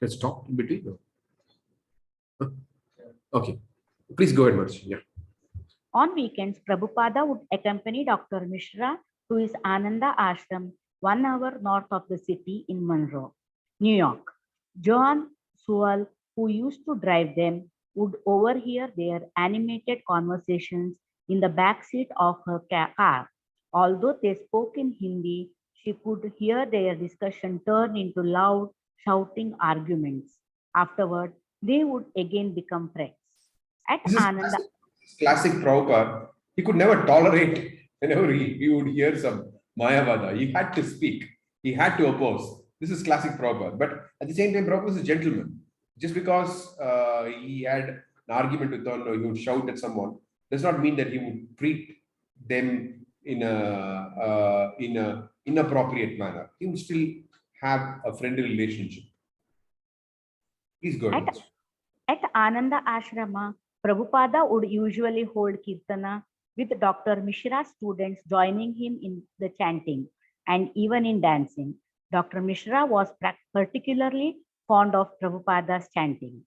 Let's stop in between. No? Huh? Okay. Please go ahead, Marci. Yeah. On weekends, Prabhupada would accompany Dr. Mishra to his Ananda ashram 1 hour north of the city in Monroe, New York. Joan Sewell, who used to drive them, would overhear their animated conversations in the back seat of her car. Although they spoke in Hindi, she could hear their discussion turn into loud, shouting arguments. Afterward, they would again become friends. At This is Ananda, classic Prabhupada. He could never tolerate whenever he would hear some Mayavada. He had to speak. He had to oppose. This is classic Prabhupada. But at the same time, Prabhupada was a gentleman. Just because he had an argument with someone or he would shout at someone does not mean that he would treat them in a inappropriate manner. He would still have a friendly relationship. Please go ahead. At Ananda Ashrama, Prabhupada would usually hold Kirtana with Dr. Mishra's students joining him in the chanting and even in dancing. Dr. Mishra was particularly fond of Prabhupada's chanting.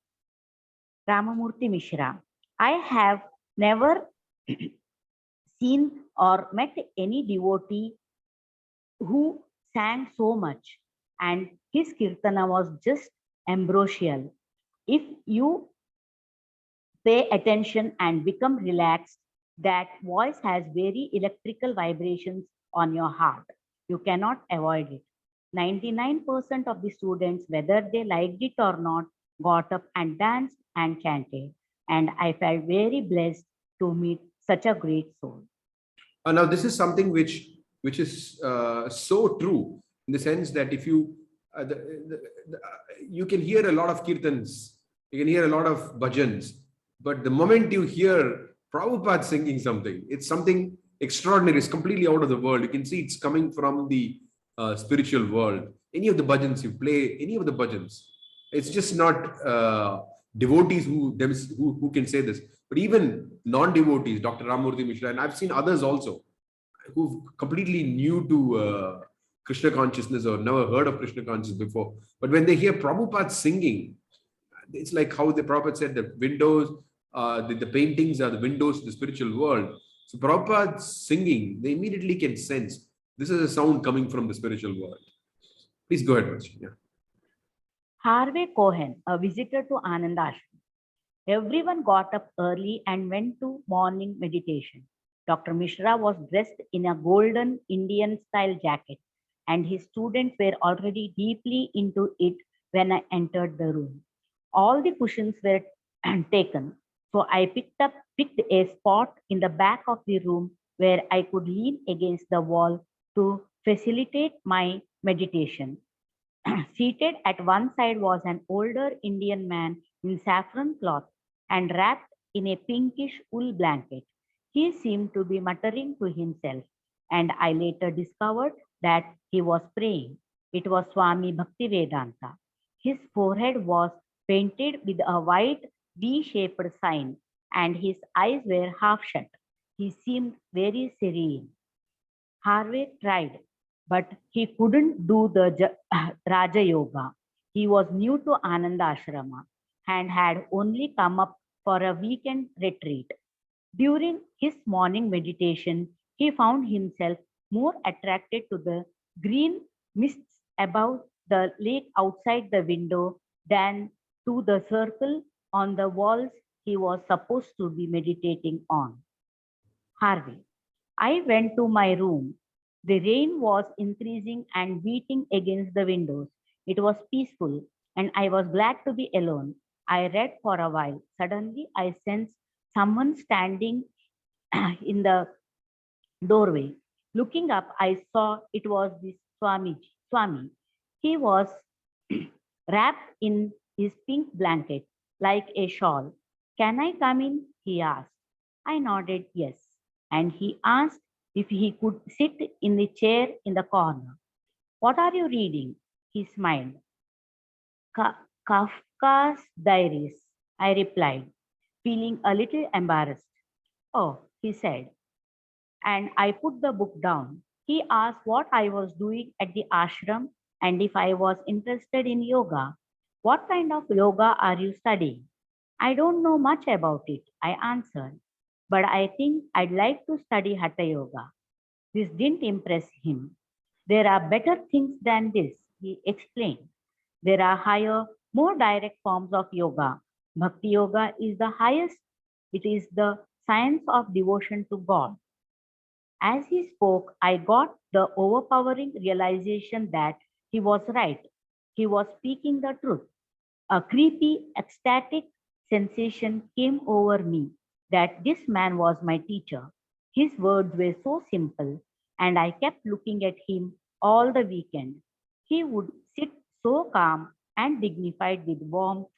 Ramamurthy Mishra: I have never seen or met any devotee who sang so much, and his Kirtana was just ambrosial. If you pay attention and become relaxed, that voice has very electrical vibrations on your heart. You cannot avoid it. 99% of the students, whether they liked it or not, got up and danced and chanted. And I felt very blessed to meet such a great soul. Now, this is something which is so true in the sense that if you you can hear a lot of kirtans, you can hear a lot of bhajans, but the moment you hear Prabhupada singing something, it's something extraordinary. It's completely out of the world. You can see it's coming from the spiritual world. Any of the bhajans you play, any of the bhajans, it's just not devotees who can say this, but even non-devotees, Dr. Ramamurthy Mishra, and I've seen others also who've completely new to Krishna consciousness or never heard of Krishna consciousness before. But when they hear Prabhupada singing, it's like how the Prabhupada said the windows, the paintings are the windows to the spiritual world. So Prabhupada singing, they immediately can sense this is a sound coming from the spiritual world. Please go ahead, Marci. Yeah. Harvey Cohen, a visitor to Ananda Ashram. Everyone got up early and went to morning meditation. Dr. Mishra was dressed in a golden Indian style jacket, and his students were already deeply into it when I entered the room. All the cushions were taken, so I picked a spot in the back of the room where I could lean against the wall to facilitate my meditation. Seated at one side was an older Indian man in saffron cloth and wrapped in a pinkish wool blanket. He seemed to be muttering to himself, and I later discovered that he was praying. It was Swami Bhaktivedanta. His forehead was painted with a white V-shaped sign, and his eyes were half shut. He seemed very serene. Harvey tried, but he couldn't do the Raja Yoga. He was new to Ananda Ashrama and had only come up for a weekend retreat. During his morning meditation, he found himself more attracted to the green mists above the lake outside the window than to the circle on the walls he was supposed to be meditating on. Harvey: I went to my room. The rain was increasing and beating against the windows. It was peaceful, and I was glad to be alone. I read for a while. Suddenly, I sensed someone standing in the doorway. Looking up, I saw it was this Swami. He was wrapped in his pink blanket like a shawl. Can I come in? He asked. I nodded yes, and he asked if he could sit in the chair in the corner. What are you reading? He smiled. Kafka's Diaries, I replied, feeling a little embarrassed. Oh, he said, and I put the book down. He asked what I was doing at the ashram and if I was interested in yoga. What kind of yoga are you studying? I don't know much about it, I answered, but I think I'd like to study Hatha Yoga. This didn't impress him. There are better things than this, he explained. There are higher, more direct forms of yoga. Bhakti Yoga is the highest. It is the science of devotion to God. As he spoke, I got the overpowering realization that he was right. He was speaking the truth. A creepy, ecstatic sensation came over me that this man was my teacher. His words were so simple, and I kept looking at him all the weekend. He would sit so calm and dignified with warmth,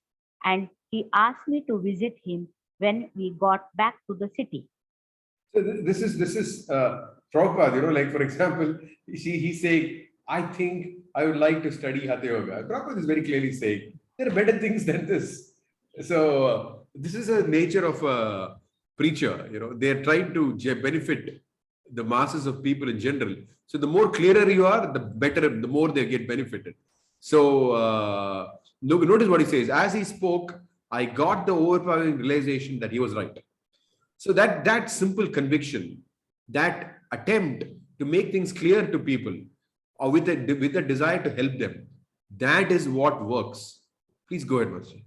and he asked me to visit him when we got back to the city. So this is Prabhupada, like for example, he's saying, I think I would like to study Hatha Yoga. Prabhupada is very clearly saying there are better things than this. So this is a nature of a preacher. They're trying to benefit the masses of people in general. So the more clearer you are, the better, the more they get benefited. So notice what he says. As he spoke, I got the overpowering realization that he was right. So that simple conviction, that attempt to make things clear to people, or with a desire to help them, that is what works. Please go ahead, Master.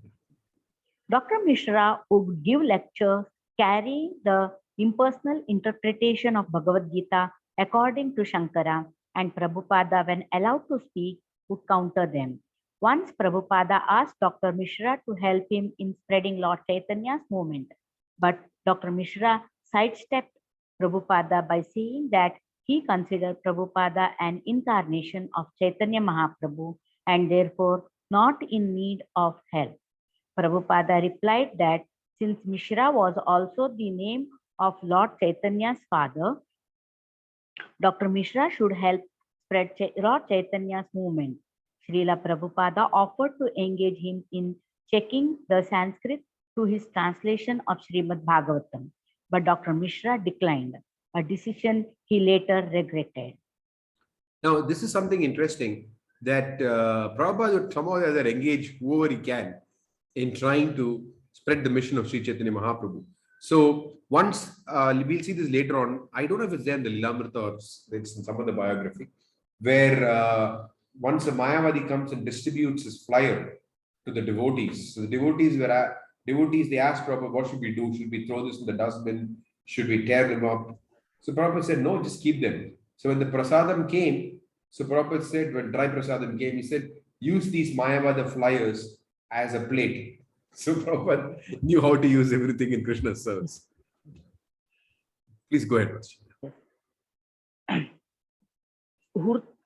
Dr. Mishra would give lectures carrying the impersonal interpretation of Bhagavad Gita according to Shankara, and Prabhupada, when allowed to speak, would counter them. Once Prabhupada asked Dr. Mishra to help him in spreading Lord Chaitanya's movement, but Dr. Mishra sidestepped Prabhupada by saying that he considered Prabhupada an incarnation of Chaitanya Mahaprabhu and therefore not in need of help. Prabhupada replied that since Mishra was also the name of Lord Chaitanya's father, Dr. Mishra should help spread Lord Chaitanya's movement. Srila Prabhupada offered to engage him in checking the Sanskrit to his translation of Srimad Bhagavatam, but Dr. Mishra declined, a decision he later regretted. Now, this is something interesting that Prabhupada would somehow or other engage whoever he can in trying to spread the mission of Sri Chaitanya Mahaprabhu. So once, we'll see this later on. I don't know if it's there in the Lilamrita or it's in some other biography, where once a Mayavadi comes and distributes his flyer to the devotees. So the devotees, they asked Prabhupada, what should we do? Should we throw this in the dustbin? Should we tear them up? So Prabhupada said, no, just keep them. So when the prasadam came, so Prabhupada said, when dry prasadam came, he said, use these Mayavada flyers as a plate. So Prabhupada knew how to use everything in Krishna's service. Please go ahead, Master.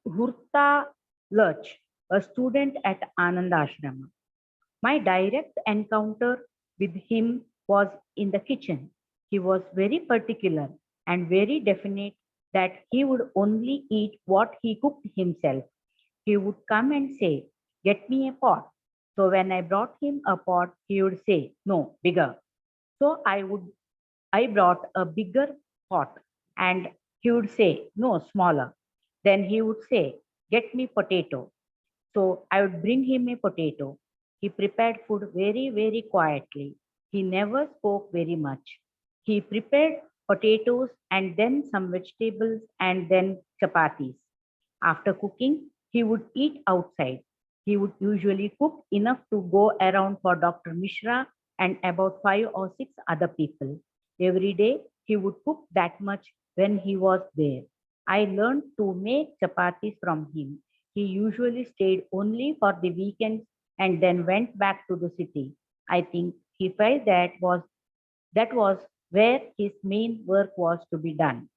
Hurta Lurch, a student at Anand Ashrama. My direct encounter with him was in the kitchen. He was very particular and very definite that he would only eat what he cooked himself. He would come and say, get me a pot. So when I brought him a pot, he would say, no, bigger. So I brought a bigger pot and he would say, no, smaller. Then he would say, get me potato. So I would bring him a potato. He prepared food very, very quietly. He never spoke very much. He prepared potatoes and then some vegetables and then chapatis. After cooking, he would eat outside. He would usually cook enough to go around for Dr. Mishra and about 5 or 6 other people. Every day, he would cook that much when he was there. I learned to make chapatis from him. He usually stayed only for the weekends and then went back to the city. I think he felt that was where his main work was to be done.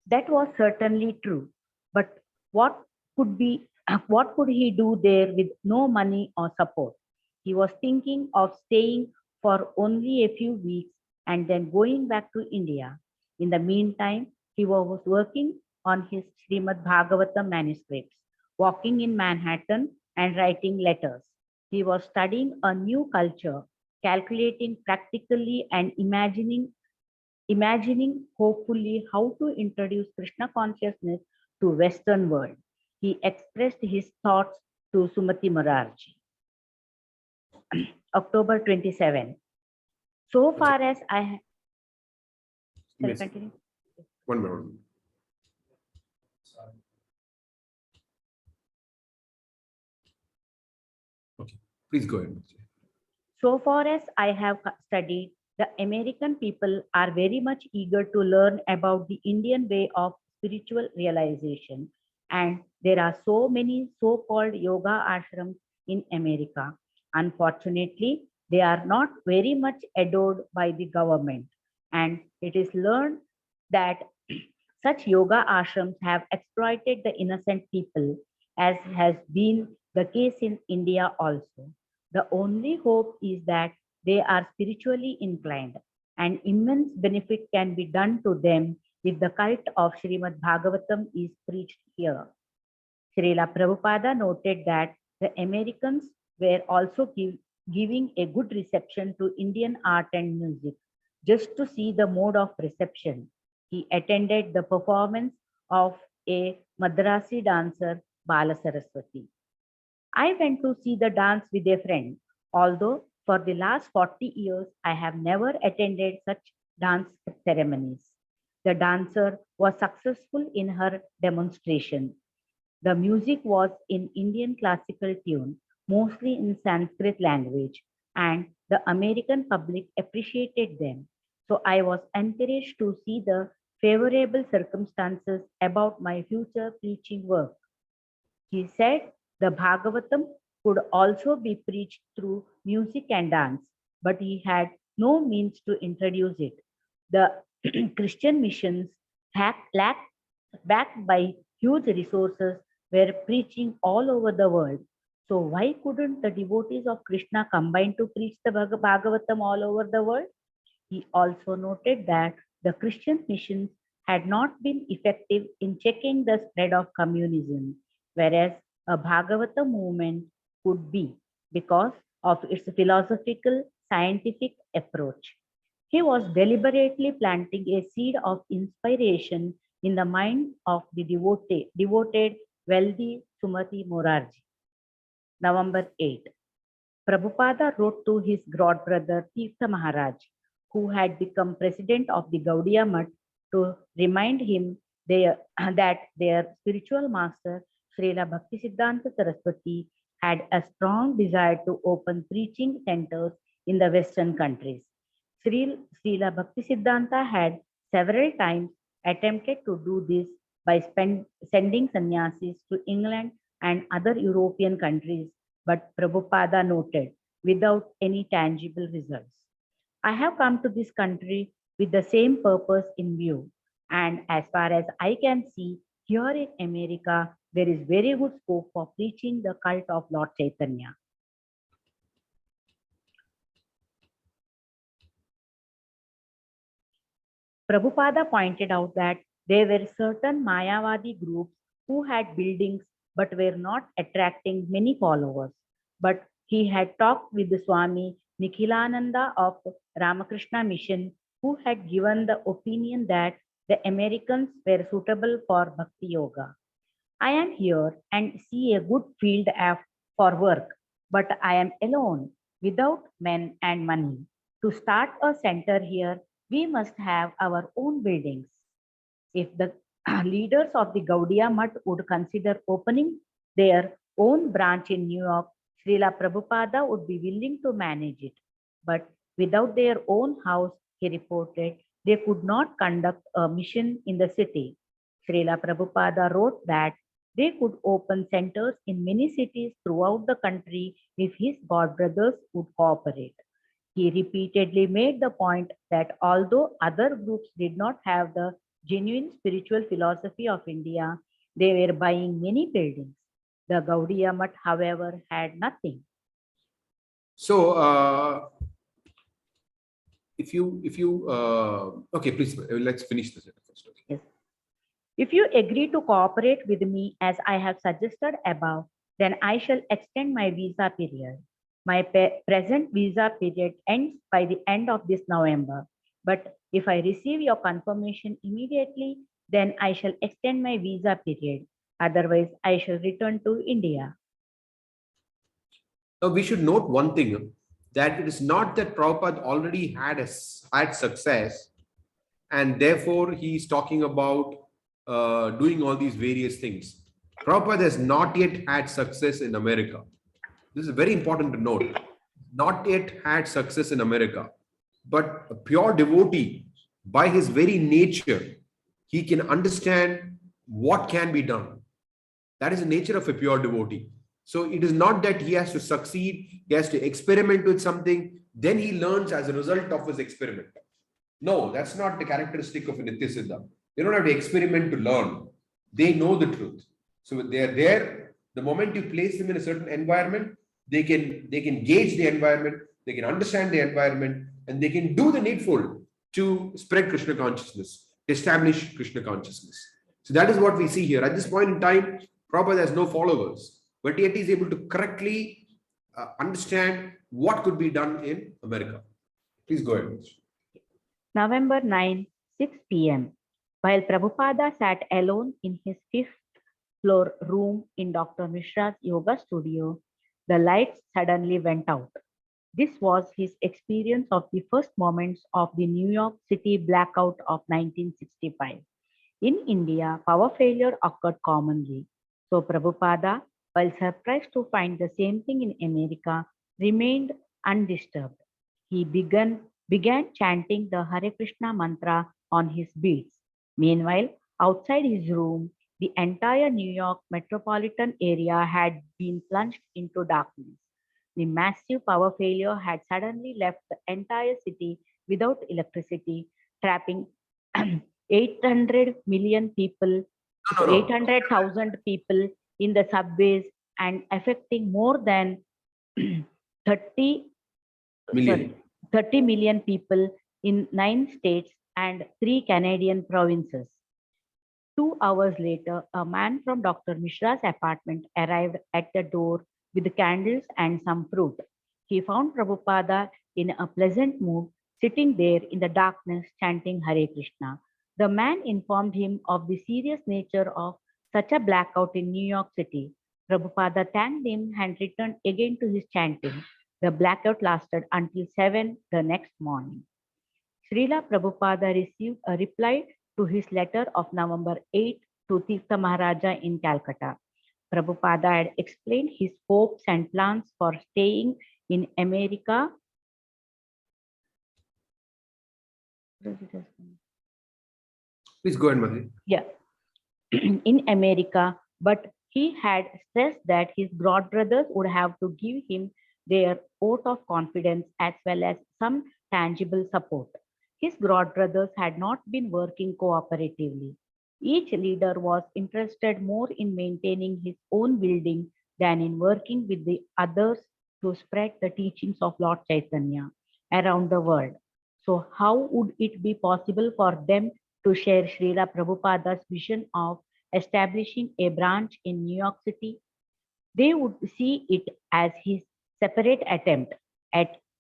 That was certainly true. But what could he do there with no money or support? He was thinking of staying for only a few weeks and then going back to India. In the meantime, he was working on his Srimad Bhagavatam manuscripts, walking in Manhattan and writing letters. He was studying a new culture, calculating practically and imagining hopefully how to introduce Krishna consciousness to Western world. He expressed his thoughts to Sumati Morarji. October 27. So far as I have... Shall I Yes. continue? One more. Okay, please go ahead. So far as I have studied, the American people are very much eager to learn about the Indian way of spiritual realization. And there are so many so-called yoga ashrams in America. Unfortunately, they are not very much adored by the government. And it is learned that such yoga ashrams have exploited the innocent people, as has been the case in India also. The only hope is that they are spiritually inclined, and immense benefit can be done to them if the cult of Srimad Bhagavatam is preached here. Srila Prabhupada noted that the Americans were also giving a good reception to Indian art and music. Just to see the mode of reception, he attended the performance of a Madrasi dancer, Bala Saraswati. I went to see the dance with a friend, although for the last 40 years I have never attended such dance ceremonies. The dancer was successful in her demonstration. The music was in Indian classical tune, mostly in Sanskrit language, and the American public appreciated them. So I was encouraged to see the favorable circumstances about my future preaching work. He said the Bhagavatam could also be preached through music and dance, but he had no means to introduce it. The Christian missions, backed by huge resources, were preaching all over the world. So why couldn't the devotees of Krishna combine to preach the Bhagavatam all over the world? He also noted that the Christian missions had not been effective in checking the spread of communism, whereas a Bhagavata movement could be because of its philosophical, scientific approach. He was deliberately planting a seed of inspiration in the mind of the devoted wealthy Sumati Morarji. November 8. Prabhupada wrote to his godbrother Tirtha Maharaj, who had become president of the Gaudiya Mutt, to remind him that their spiritual master, Srila Bhaktisiddhanta Saraswati, had a strong desire to open preaching centers in the Western countries. Srila Bhaktisiddhanta had several times attempted to do this by sending sannyasis to England and other European countries, but Prabhupada noted, without any tangible results. I have come to this country with the same purpose in view, and as far as I can see, here in America, there is very good scope for preaching the cult of Lord Caitanya. Prabhupada pointed out that there were certain Mayavadi groups who had buildings but were not attracting many followers. But he had talked with the Swami Nikhilananda of Ramakrishna Mission, who had given the opinion that the Americans were suitable for Bhakti Yoga. I am here and see a good field for work, but I am alone, without men and money. To start a center here, we must have our own buildings. If the leaders of the Gaudiya Mutt would consider opening their own branch in New York, Srila Prabhupada would be willing to manage it. But without their own house, he reported, they could not conduct a mission in the city. Srila Prabhupada wrote that they could open centers in many cities throughout the country if his godbrothers would cooperate. He repeatedly made the point that although other groups did not have the genuine spiritual philosophy of India, they were buying many buildings. The Gaudiya Mutt, however, had nothing. So, okay, please, let's finish this first. Okay. Yes. If you agree to cooperate with me as I have suggested above, then I shall extend my visa period. My present visa period ends by the end of this November. But if I receive your confirmation immediately, then I shall extend my visa period. Otherwise, I shall return to India. Now, we should note one thing, that it is not that Prabhupada already had success and therefore he's talking about doing all these various things. Prabhupada has not yet had success in America. This is very important to note. Not yet had success in America, but a pure devotee, by his very nature, he can understand what can be done. That is the nature of a pure devotee. So it is not that he has to succeed, he has to experiment with something, then he learns as a result of his experiment. No, that's not the characteristic of a Nitya Siddha. They don't have to experiment to learn. They know the truth. So they are there. The moment you place them in a certain environment, they can gauge the environment, they can understand the environment, and they can do the needful to spread Krishna consciousness, establish Krishna consciousness. So that is what we see here. At this point in time, Prabhupada has no followers, but yet he is able to correctly understand what could be done in America. Please go ahead. November 9, 6 p.m. While Prabhupada sat alone in his fifth floor room in Dr. Mishra's yoga studio, the lights suddenly went out. This was his experience of the first moments of the New York City blackout of 1965. In India, power failure occurred commonly. So Prabhupada, while surprised to find the same thing in America, remained undisturbed. He began chanting the Hare Krishna mantra on his beads. Meanwhile, outside his room, the entire New York metropolitan area had been plunged into darkness. The massive power failure had suddenly left the entire city without electricity, trapping 800 million people, No, no, no. 800,000 people in the subways and affecting more than 30 Million. 30 million people in 9 states and 3 Canadian provinces. 2 hours later, a man from Dr. Mishra's apartment arrived at the door with candles and some fruit. He found Prabhupada in a pleasant mood, sitting there in the darkness chanting Hare Krishna. The man informed him of the serious nature of such a blackout in New York City. Prabhupada thanked him and returned again to his chanting. The blackout lasted until 7 the next morning. Srila Prabhupada received a reply to his letter of November 8 to Tirtha Maharaja in Calcutta. Prabhupada had explained his hopes and plans for staying in America. Please go ahead, Madhuri. Yeah, in America, but he had stressed that his godbrothers would have to give him their vote of confidence as well as some tangible support. His godbrothers had not been working cooperatively. Each leader was interested more in maintaining his own building than in working with the others to spread the teachings of Lord Caitanya around the world. So how would it be possible for them to share Srila Prabhupada's vision of establishing a branch in New York City? They would see it as his separate attempt.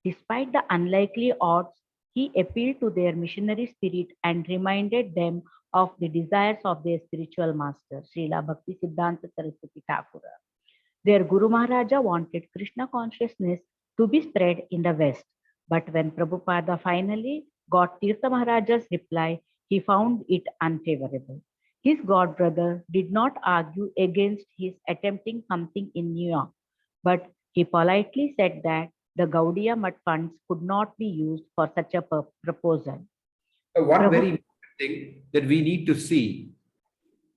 Despite the unlikely odds, he appealed to their missionary spirit and reminded them of the desires of their spiritual master, Srila Bhakti Siddhanta Saraswati Thakura. Their Guru Maharaja wanted Krishna consciousness to be spread in the West. But when Prabhupada finally got Tirtha Maharaja's reply, he found it unfavorable. His godbrother did not argue against his attempting something in New York, but he politely said that the Gaudiya Mutt funds could not be used for such a proposal. One very important thing that we need to see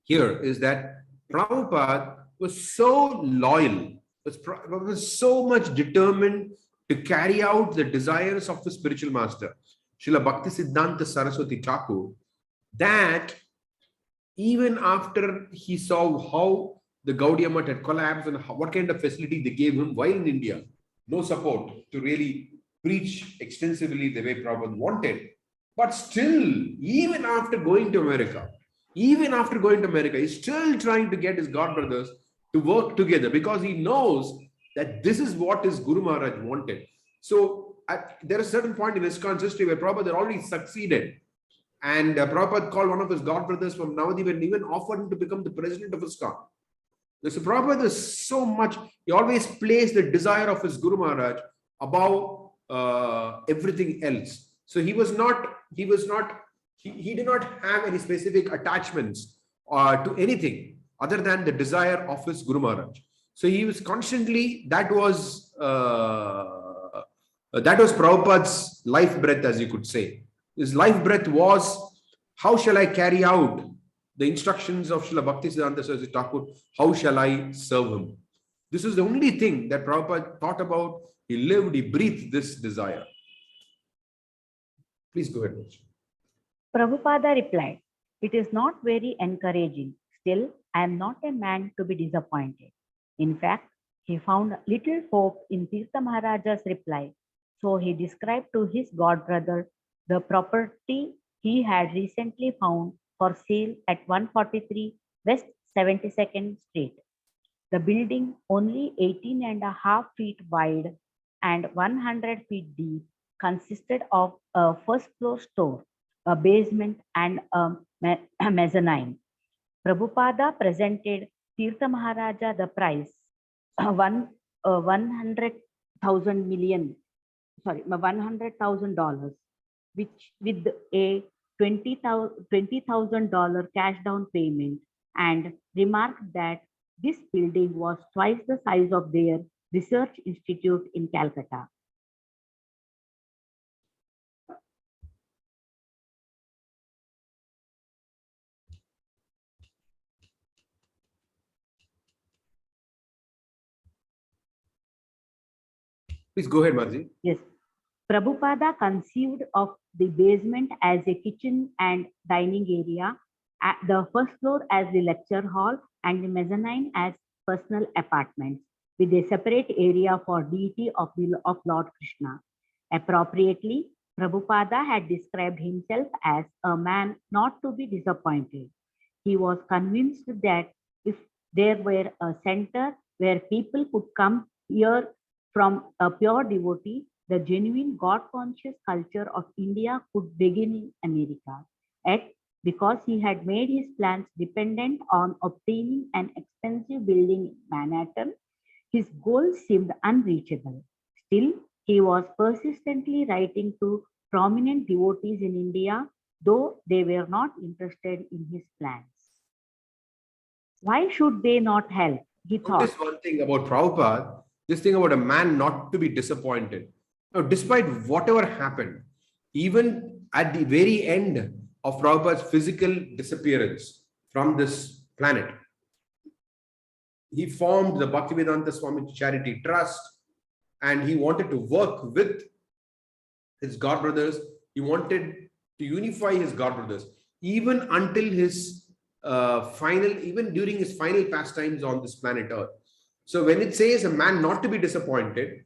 here is that Prabhupada was so loyal, was so much determined to carry out the desires of the spiritual master, Srila Bhakti Siddhanta Saraswati Thakur, that even after he saw how the Gaudiya Mutt had collapsed and what kind of facility they gave him while in India, no support to really preach extensively the way Prabhupada wanted. But still, even after going to America, he's still trying to get his godbrothers to work together because he knows that this is what his Guru Maharaj wanted. So there is a certain point in ISKCON's history where Prabhupada had already succeeded. And Prabhupada called one of his godbrothers from Navadvip and even offered him to become the president of ISKCON. So Prabhupada is so much, he always placed the desire of his Guru Maharaj above everything else. So he did not have any specific attachments to anything other than the desire of his Guru Maharaj. So he was constantly, that was Prabhupada's life breath, as you could say. His life breath was, how shall I carry out the instructions of Srila Bhaktisiddhanta Saraswati Thakur? How shall I serve him? This is the only thing that Prabhupada thought about. He lived, he breathed this desire. Please go ahead. Prabhupada replied, "It is not very encouraging. Still, I am not a man to be disappointed." In fact, he found little hope in Tirtha Maharaja's reply. So he described to his godbrother the property he had recently found for sale at 143 West 72nd Street. The building, only 18.5 feet wide and 100 feet deep, consisted of a first floor store, a basement, and a mezzanine. Prabhupada presented Tirtha Maharaja the price, $100,000, which with a $20,000 cash down payment, and remarked that this building was twice the size of their research institute in Calcutta. Please go ahead, Marji. Yes. Prabhupada conceived of the basement as a kitchen and dining area, the first floor as the lecture hall, and the mezzanine as personal apartments, with a separate area for deity of Lord Krishna. Appropriately, Prabhupada had described himself as a man not to be disappointed. He was convinced that if there were a center where people could come here from a pure devotee, the genuine God-conscious culture of India could begin in America. Yet, because he had made his plans dependent on obtaining an expensive building in Manhattan, his goal seemed unreachable. Still, he was persistently writing to prominent devotees in India, though they were not interested in his plans. Why should they not help? He thought. Notice one thing about Prabhupada, this thing about a man not to be disappointed. Now, despite whatever happened, even at the very end of Prabhupada's physical disappearance from this planet, he formed the Bhaktivedanta Swami Charity Trust, and he wanted to work with his godbrothers. He wanted to unify his godbrothers, even until his even during his final pastimes on this planet Earth. So when it says a man not to be disappointed,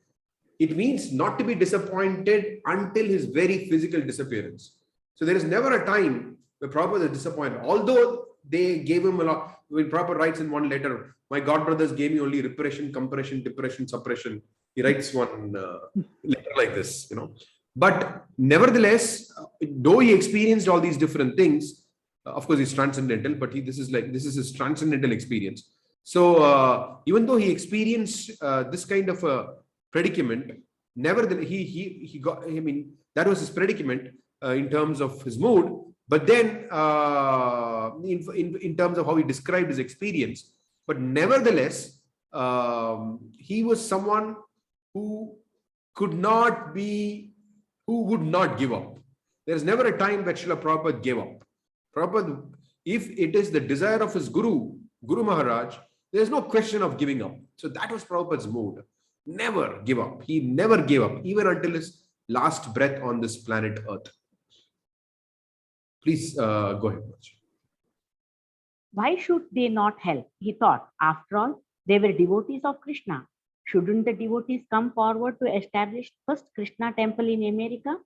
it means not to be disappointed until his very physical disappearance. So there is never a time where Prabhupada is disappointed. Although they gave him a lot, when Prabhupada writes in one letter, my godbrothers gave me only repression, compression, depression, suppression. He writes one letter like this, But nevertheless, though he experienced all these different things, of course, he's transcendental, but this is his transcendental experience. So even though he experienced this kind of a predicament, nevertheless, he got. I mean, that was his predicament in terms of his mood. But then, in terms of how he described his experience, but nevertheless, he was someone who would not give up. There is never a time that Srila Prabhupada gave up. Prabhupada, if it is the desire of his Guru Maharaj, there is no question of giving up. So that was Prabhupada's mood. Never give up. He never gave up, even until his last breath on this planet Earth. Please go ahead. Why should they not help? He thought. After all, they were devotees of Krishna. Shouldn't the devotees come forward to establish first Krishna temple in America?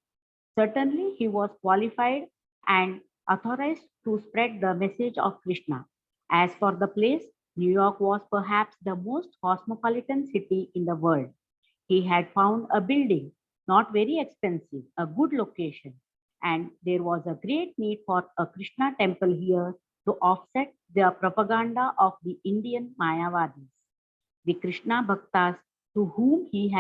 Certainly, he was qualified and authorized to spread the message of Krishna. As for the place, New York was perhaps the most cosmopolitan city in the world. He had found a building, not very expensive, a good location, and there was a great need for a Krishna temple here to offset the propaganda of the Indian Mayavadis. The Krishna Bhaktas to whom he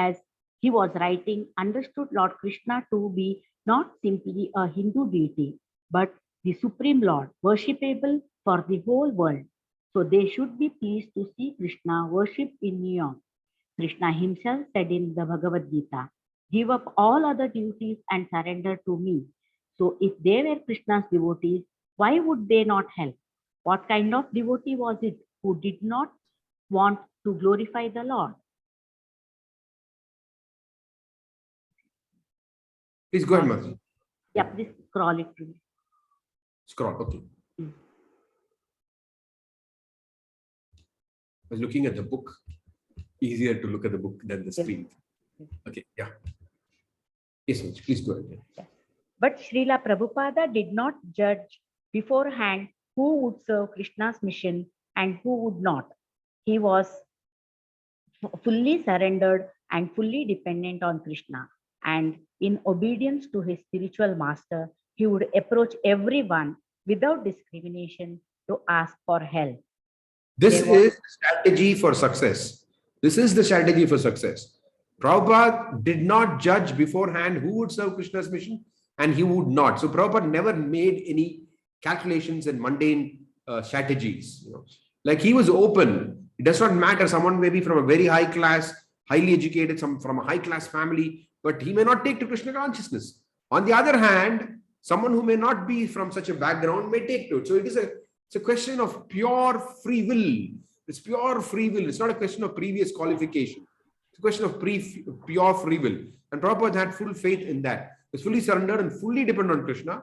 was writing understood Lord Krishna to be not simply a Hindu deity, but the Supreme Lord, worshipable for the whole world. So they should be pleased to see Krishna worshipped in New York. Krishna himself said in the Bhagavad Gita, "Give up all other duties and surrender to me." So if they were Krishna's devotees, why would they not help? What kind of devotee was it who did not want to glorify the Lord? Please go ahead, Mataji. Yeah, please scroll it to me. Scroll, okay. I was looking at the book. Easier to look at the book than the screen. Okay, yeah. Yes, Mataji, please go ahead. But Srila Prabhupada did not judge beforehand who would serve Krishna's mission and who would not. He was fully surrendered and fully dependent on Krishna. And in obedience to his spiritual master, he would approach everyone without discrimination to ask for help. This is strategy for success. This is the strategy for success. Prabhupada did not judge beforehand who would serve Krishna's mission and he would not. So Prabhupada never made any calculations and mundane strategies. Like he was open. It does not matter. Someone may be from a very high class, highly educated, some from a high class family, but he may not take to Krishna consciousness. On the other hand, someone who may not be from such a background may take to it. So it's a question of pure free will. It's pure free will. It's not a question of previous qualification. It's a question of pure free will. And Prabhupada had full faith in that. It's fully surrendered and fully dependent on Krishna.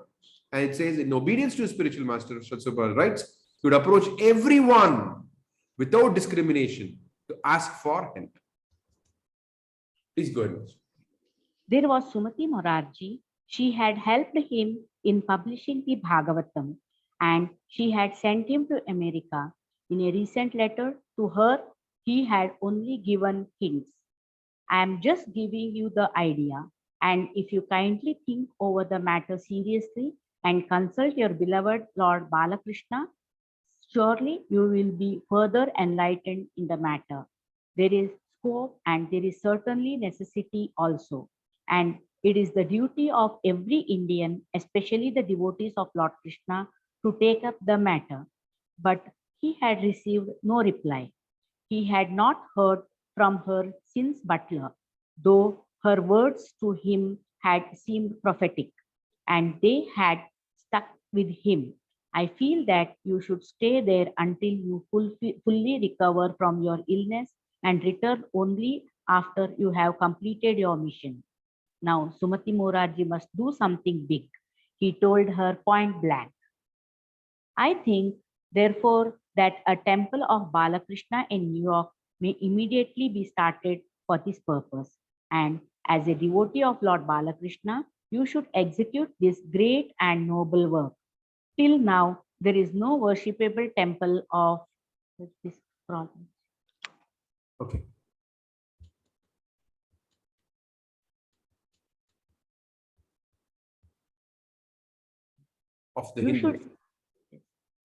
And it says, in obedience to his spiritual master, Prabhupada writes, he would approach everyone without discrimination to ask for help. Please go ahead. There was Sumati Morarji. She had helped him in publishing the Bhagavatam, and she had sent him to America. In a recent letter to her, he had only given hints. I am just giving you the idea, and if you kindly think over the matter seriously and consult your beloved Lord Balakrishna, surely you will be further enlightened in the matter. There is scope and there is certainly necessity also. And it is the duty of every Indian, especially the devotees of Lord Krishna, to take up the matter. But he had received no reply. He had not heard from her since Butler, though her words to him had seemed prophetic, and they had stuck with him. I feel that you should stay there until you fully recover from your illness and return only after you have completed your mission. Now, Sumati Morarji must do something big, he told her point blank. I think, therefore, that a temple of Balakrishna in New York may immediately be started for this purpose. And as a devotee of Lord Balakrishna, you should execute this great and noble work. Till now, there is no worshipable temple of this problem. Okay. Of the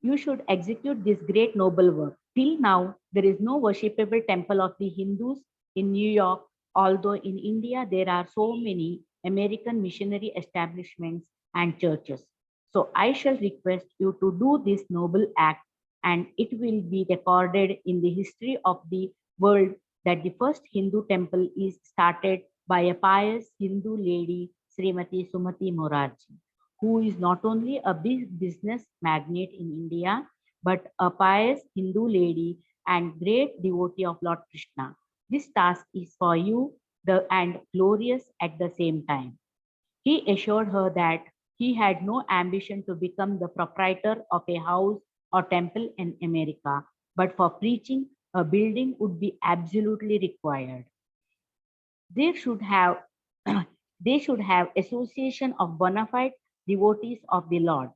You should execute this great noble work. Till now, there is no worshipable temple of the Hindus in New York, although in India there are so many American missionary establishments and churches. So I shall request you to do this noble act, and it will be recorded in the history of the world that the first Hindu temple is started by a pious Hindu lady, Srimati Sumati Morarji, who is not only a big business magnate in India, but a pious Hindu lady and great devotee of Lord Krishna. This task is for you and glorious at the same time. He assured her that he had no ambition to become the proprietor of a house or temple in America, but for preaching, a building would be absolutely required. They should have association of bona fide devotees of the Lord.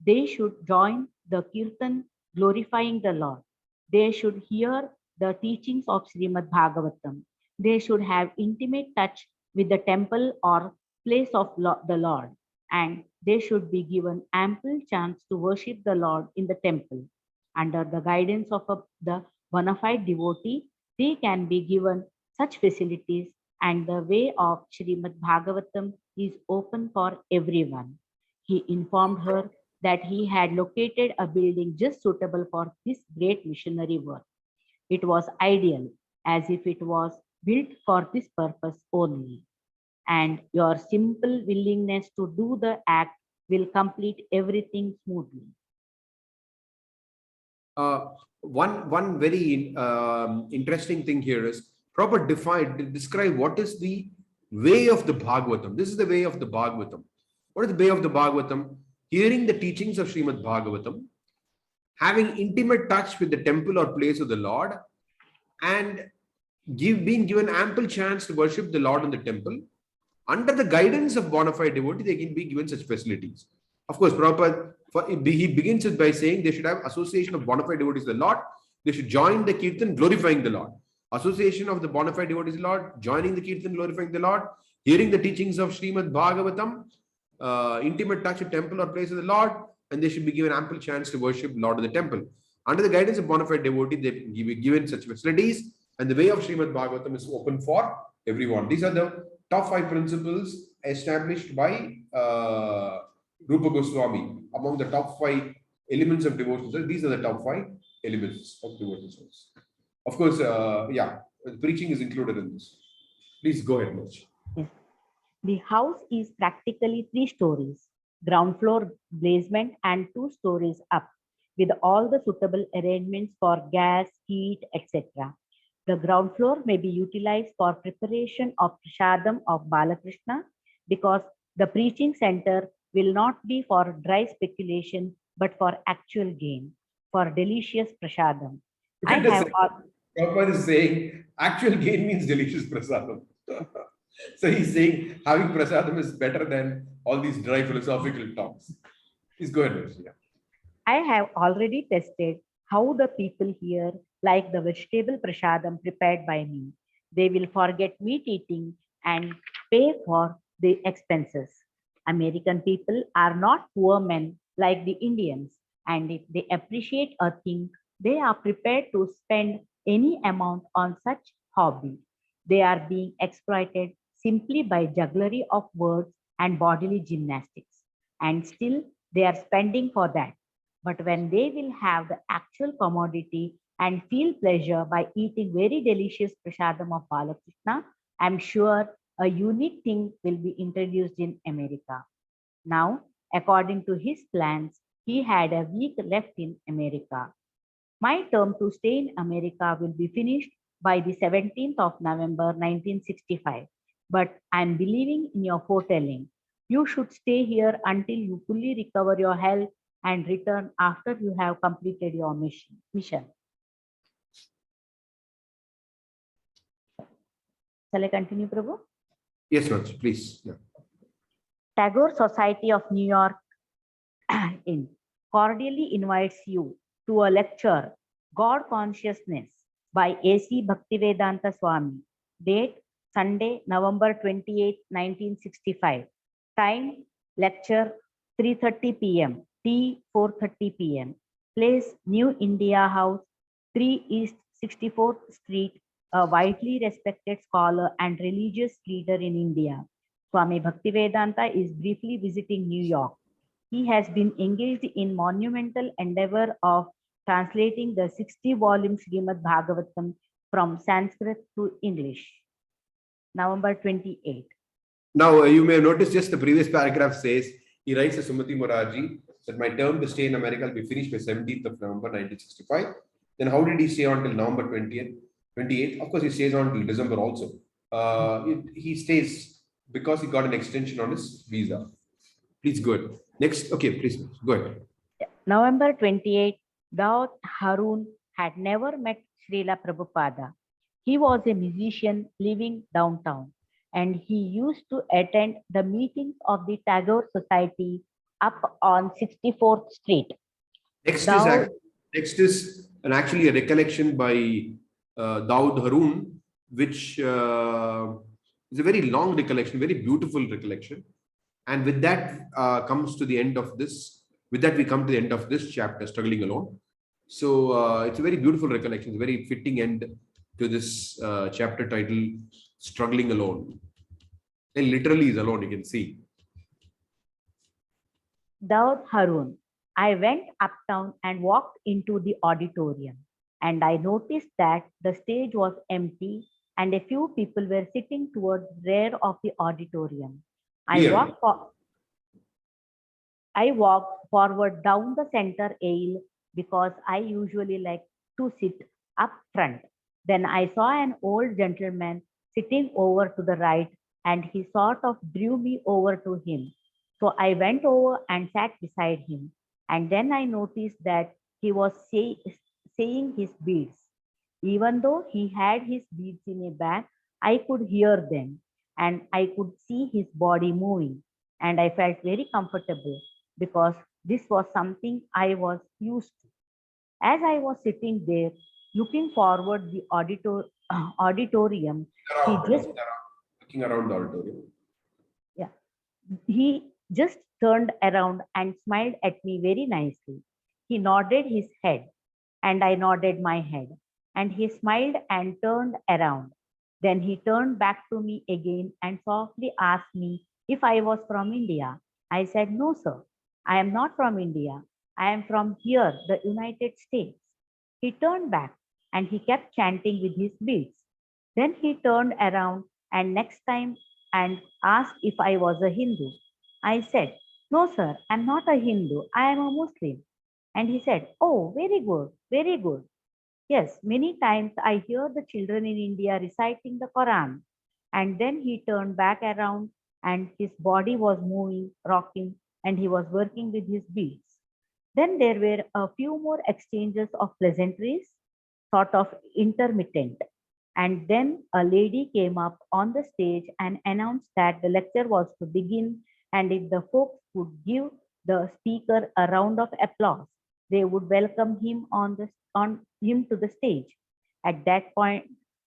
They should join the kirtan glorifying the Lord. They should hear the teachings of Srimad Bhagavatam. They should have intimate touch with the temple or place of the Lord. and they should be given ample chance to worship the Lord in the temple. Under the guidance of the bona fide devotee, they can be given such facilities, and the way of Srimad Bhagavatam is open for everyone. He informed her that he had located a building just suitable for this great missionary work. It was ideal, as if it was built for this purpose only. And your simple willingness to do the act will complete everything smoothly. One very interesting thing here is proper describe what is the way of the Bhagavatam. This is the way of the Bhagavatam. What is the way of the Bhagavatam? Hearing the teachings of Srimad Bhagavatam, having intimate touch with the temple or place of the Lord, and being given ample chance to worship the Lord in the temple. Under the guidance of bona fide devotee, they can be given such facilities. Of course, Prabhupada, he begins it by saying they should have association of bona fide devotees with the Lord. They should join the Kirtan, glorifying the Lord. Association of the bona fide devotees with the Lord, joining the Kirtan, glorifying the Lord, hearing the teachings of Srimad Bhagavatam, intimate touch with temple or place of the Lord, and they should be given ample chance to worship Lord in the temple. Under the guidance of bona fide devotee, they can be given such facilities, and the way of Srimad Bhagavatam is open for everyone. These are the top 5 principles established by Rupa Goswami among the top 5 elements of devotion. These are the top 5 elements of devotion service. Of course, preaching is included in this. Please go ahead, Mitch. Yes. The house is practically 3 stories, ground floor basement and 2 stories up, with all the suitable arrangements for gas, heat, etc. The ground floor may be utilized for preparation of prasadam of Balakrishna, because the preaching center will not be for dry speculation but for actual gain, for delicious prasadam. Prabhupada is saying actual gain means delicious prasadam. So he's saying having prasadam is better than all these dry philosophical talks. Please go ahead. Yeah. I have already tested how the people here like the vegetable prasadam prepared by me. They will forget meat eating and pay for the expenses. American people are not poor men like the Indians, and if they appreciate a thing, they are prepared to spend any amount on such hobby. They are being exploited simply by jugglery of words and bodily gymnastics, and still they are spending for that. But when they will have the actual commodity and feel pleasure by eating very delicious prasadam of Balakrishna, I'm sure a unique thing will be introduced in America. Now, according to his plans, he had a week left in America. My term to stay in America will be finished by the 17th of November 1965. But I'm believing in your foretelling. You should stay here until you fully recover your health and return after you have completed your mission. Shall I continue, Prabhu? Yes, Raj, please. Yeah. Tagore Society of New York cordially invites you to a lecture, God Consciousness, by A.C. Bhaktivedanta Swami. Date, Sunday, November 28, 1965. Time, lecture, 3:30 p.m. T, 4:30 p.m. Place, New India House, 3 East 64th Street, a widely respected scholar and religious leader in India. Swami Bhaktivedanta is briefly visiting New York. He has been engaged in monumental endeavor of translating the 60-volume Srimad Bhagavatam from Sanskrit to English. November 28. Now, you may have noticed just the previous paragraph says, he writes to Sumati Moraji that my term to stay in America will be finished by 17th of November 1965. Then how did he stay on till November 20th? 28th? Of course, he stays on till December also. He stays because he got an extension on his visa. Please go ahead. Next, okay, please go ahead. November 28, Daud Harun had never met Srila Prabhupada. He was a musician living downtown, and he used to attend the meetings of the Tagore Society up on 64th Street. Next is actually a recollection by Daud Harun, which is a very long recollection, very beautiful recollection. And with that comes to the end of this. With that, we come to the end of this chapter, Struggling Alone. So it's a very beautiful recollection, it's a very fitting end to this chapter titled Struggling Alone. And literally is alone, you can see. Daud Harun. I went uptown and walked into the auditorium, and I noticed that the stage was empty and a few people were sitting towards the rear of the auditorium. I Here. walked, I walked forward down the center aisle because I usually like to sit up front. Then I saw an old gentleman sitting over to the right, and he sort of drew me over to him. So I went over and sat beside him. And then I noticed that he was saying his beads. Even though he had his beads in a bag, I could hear them and I could see his body moving. And I felt very comfortable because this was something I was used to. As I was sitting there looking forward the auditorium, he just Looking around the auditorium. yeah, he just turned around and smiled at me very nicely. He nodded his head and I nodded my head. And he smiled and turned around. Then he turned back to me again and softly asked me if I was from India. I said, "No, sir, I am not from India. I am from here, the United States." He turned back and he kept chanting with his beads. Then he turned around and next time and asked if I was a Hindu. I said, "No, sir, I'm not a Hindu. I am a Muslim." And he said, "Oh, very good, very good." Yes, many times I hear the children in India reciting the Quran. And then he turned back around and his body was moving, rocking, and he was working with his beads. Then there were a few more exchanges of pleasantries, sort of intermittent. And then a lady came up on the stage and announced that the lecture was to begin, and if the folks would give the speaker a round of applause, they would welcome him on him to the stage. At that point,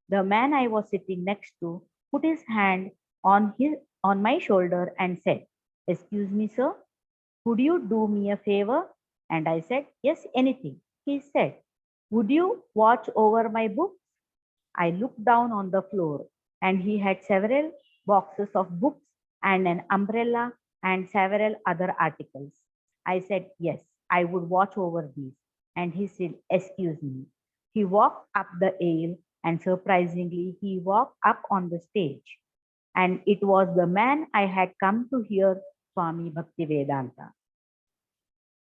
the man I was sitting next to put his hand on my shoulder and said, "Excuse me, sir, could you do me a favor?" And I said, "Yes, anything." He said, "Would you watch over my books?" I looked down on the floor and he had several boxes of books and an umbrella and several other articles. I said, "Yes, I would watch over these." And he said, "Excuse me." He walked up the aisle and surprisingly, he walked up on the stage. And it was the man I had come to hear Swami Bhaktivedanta.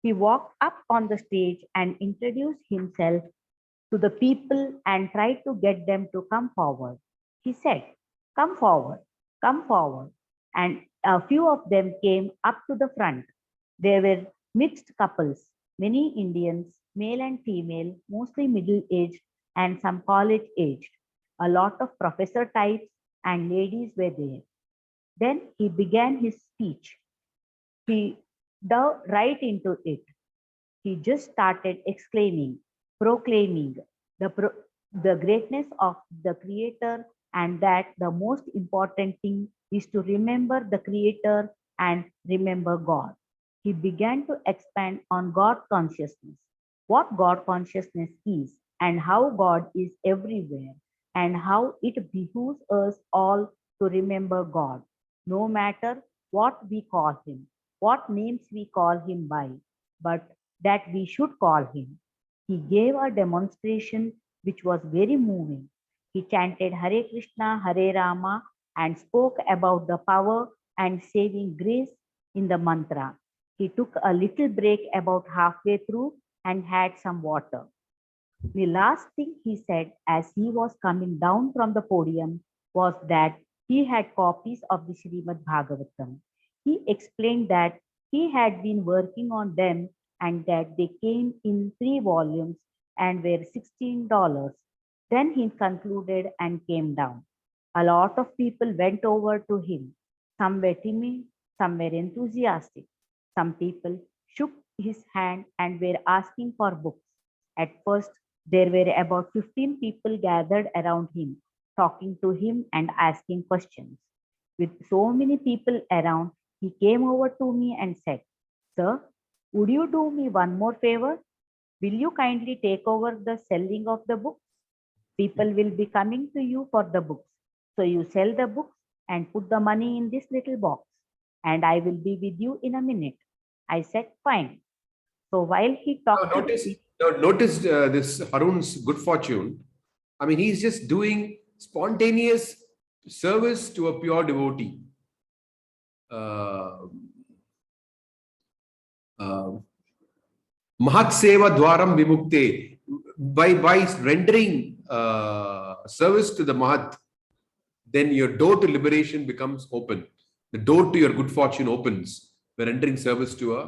He walked up on the stage and introduced himself to the people and tried to get them to come forward. He said, "Come forward, come forward." And a few of them came up to the front. There were mixed couples, many Indians, male and female, mostly middle-aged and some college-aged. A lot of professor types and ladies were there. Then he began his speech. He dove right into it. He just started exclaiming, proclaiming the greatness of the Creator, and that the most important thing is to remember the Creator and remember God. He began to expand on God consciousness, what God consciousness is, and how God is everywhere, and how it behooves us all to remember God, no matter what we call Him, what names we call Him by, but that we should call Him. He gave a demonstration which was very moving. He chanted Hare Krishna, Hare Rama, and spoke about the power and saving grace in the mantra. He took a little break about halfway through and had some water. The last thing he said as he was coming down from the podium was that he had copies of the Srimad Bhagavatam. He explained that he had been working on them and that they came in 3 volumes and were $16. Then he concluded and came down. A lot of people went over to him. Some were timid, some were enthusiastic. Some people shook his hand and were asking for books. At first, there were about 15 people gathered around him, talking to him and asking questions. With so many people around, he came over to me and said, "Sir, would you do me one more favor? Will you kindly take over the selling of the books? People will be coming to you for the books. So you sell the books and put the money in this little box, and I will be with you in a minute." I said, "Fine." So while he talked to the Notice this Harun's good fortune. I mean, he's just doing spontaneous service to a pure devotee. Mahat Seva Dwaram Vimukte. By rendering service to the Mahat, then your door to liberation becomes open. The door to your good fortune opens by rendering service to a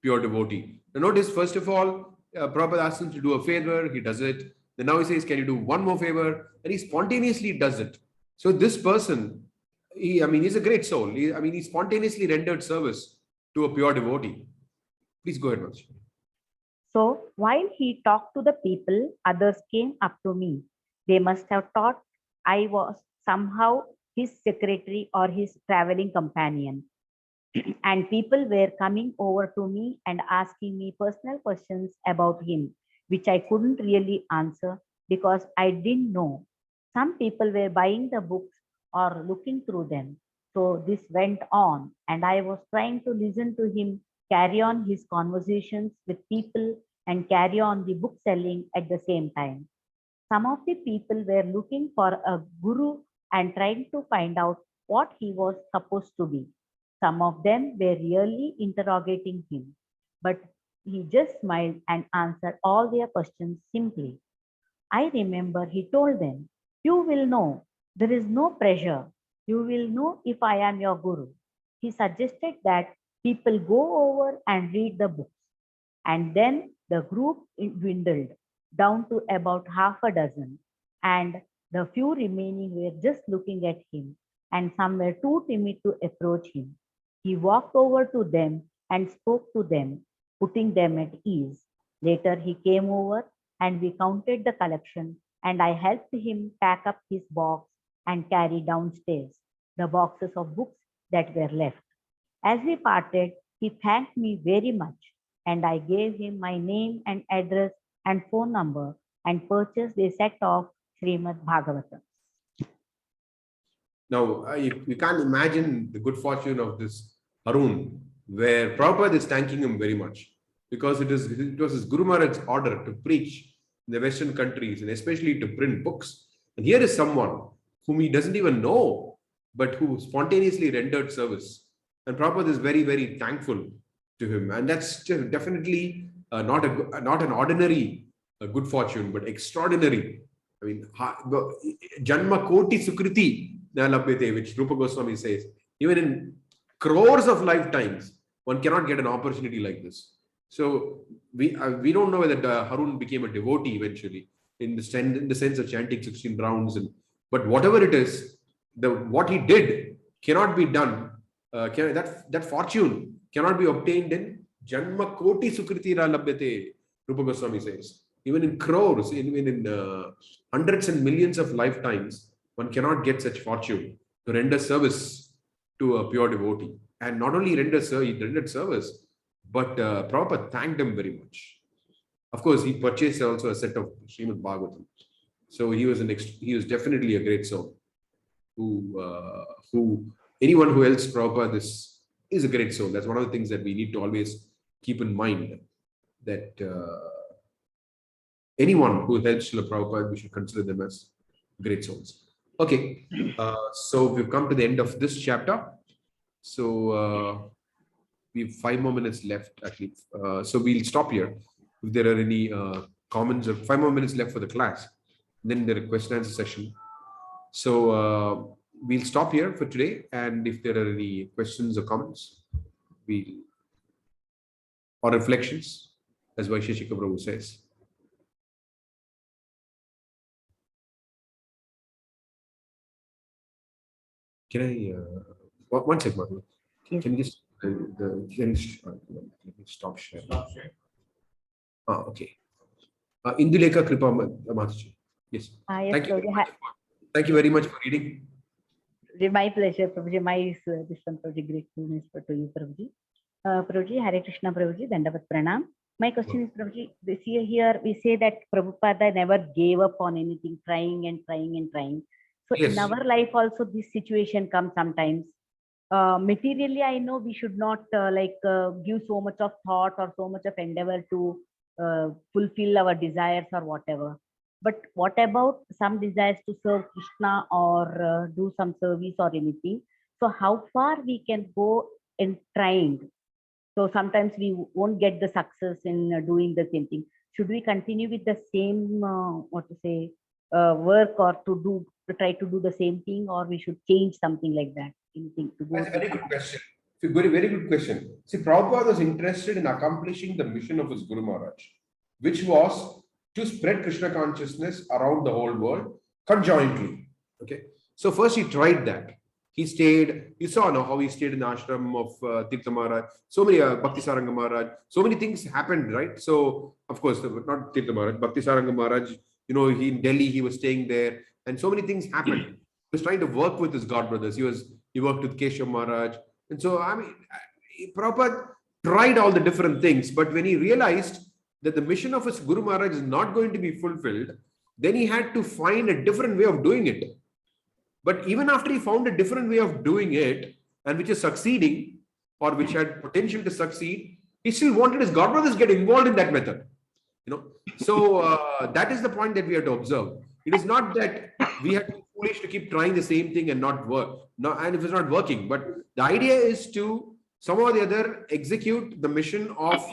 pure devotee. Now notice, first of all, Prabhupada asks him to do a favor, he does it. Then now he says, "Can you do one more favor?" And he spontaneously does it. So this person, he's a great soul. He spontaneously rendered service to a pure devotee. Please go ahead, Mansi. So while he talked to the people, others came up to me. They must have thought I was somehow his secretary or his traveling companion. And people were coming over to me and asking me personal questions about him, which I couldn't really answer because I didn't know. Some people were buying the books or looking through them. So this went on, and I was trying to listen to him carry on his conversations with people and carry on the book selling at the same time. Some of the people were looking for a guru and trying to find out what he was supposed to be. Some of them were really interrogating him, but he just smiled and answered all their questions simply. I remember he told them, "You will know. There is no pressure. You will know if I am your guru." He suggested that people go over and read the books. And then the group dwindled down to about half a dozen. And the few remaining were just looking at him, and some were too timid to approach him. He walked over to them and spoke to them, putting them at ease. Later, he came over and we counted the collection, and I helped him pack up his box and carry downstairs the boxes of books that were left. As we parted, he thanked me very much, and I gave him my name and address and phone number and purchased a set of Srimad Bhagavatam. Now, you can't imagine the good fortune of this Harun, where Prabhupada is thanking him very much because it was his Guru Maharaj's order to preach in the Western countries and especially to print books. And here is someone whom he doesn't even know, but who spontaneously rendered service. And Prabhupada is very, very thankful to him. And that's definitely not an ordinary good fortune, but extraordinary. I mean, Janma Koti Sukriti, which Rupa Goswami says, even in crores of lifetimes, one cannot get an opportunity like this. So we don't know whether Harun became a devotee eventually in the sense of chanting 16 rounds, but whatever it is, what he did cannot be done. That fortune cannot be obtained in Janma Koti Sukriti Labhyate, Rupa Goswami says. Even in crores, even in hundreds and millions of lifetimes, one cannot get such fortune to render service to a pure devotee. And not only rendered service, but Prabhupada thanked him very much. Of course, he purchased also a set of Srimad Bhagavatam. So he was definitely a great soul. Anyone who helps Prabhupada is a great soul. That's one of the things that we need to always keep in mind, that anyone who helps Srila Prabhupada, we should consider them as great souls. Okay, so we've come to the end of this chapter. So we have 5 more minutes left, actually. So we'll stop here. If there are any comments, or 5 more minutes left for the class, then there are question and answer session. So we'll stop here for today. And if there are any questions or comments, or reflections, as Vaisheshika Prabhu says. Can I, one second, Madhu. Can you just, let me stop sharing. Okay. Indulekha Kripa Mataji. Yes. Yes, Thank you very much for reading. My pleasure, Prabhuji. My this one, Prabhuji, gratefulness to you, Prabhuji. Prabhuji, Hare Krishna, Prabhuji, Dandavat Pranam. My question is, Prabhuji, this year here we say that Prabhupada never gave up on anything, trying and trying and trying. So Yes. in our life also this situation comes sometimes. Materially, I know we should not give so much of thought or so much of endeavor to fulfill our desires or whatever. But what about some desires to serve Krishna or do some service or anything? So how far we can go in trying? So sometimes we won't get the success in doing the same thing. Should we continue with the same work or to try to do the same thing, or we should change something like that? Anything to go? That's a very good question. It's a very, very good question. See, Prabhupada was interested in accomplishing the mission of his Guru Maharaj, which was to spread Krishna consciousness around the whole world conjointly. Okay. So first he tried that. He stayed, you saw now how he stayed in the ashram of Tirtha Maharaj, so many Bhakti Saranga Maharaj, so many things happened, right? So, of course, not Tirtha Maharaj, Bhakti Saranga Maharaj, he in Delhi, he was staying there, and so many things happened. He was trying to work with his god brothers. He worked with Keshav Maharaj. And so, I mean, Prabhupada tried all the different things, but when he realized that the mission of his Guru Maharaj is not going to be fulfilled, then he had to find a different way of doing it. But even after he found a different way of doing it, and which is succeeding, or which had potential to succeed, he still wanted his god brothers to get involved in that method. So that is the point that we have to observe. It is not that we have to be foolish to keep trying the same thing and not work. No, and if it's not working, but the idea is to somehow or the other execute the mission of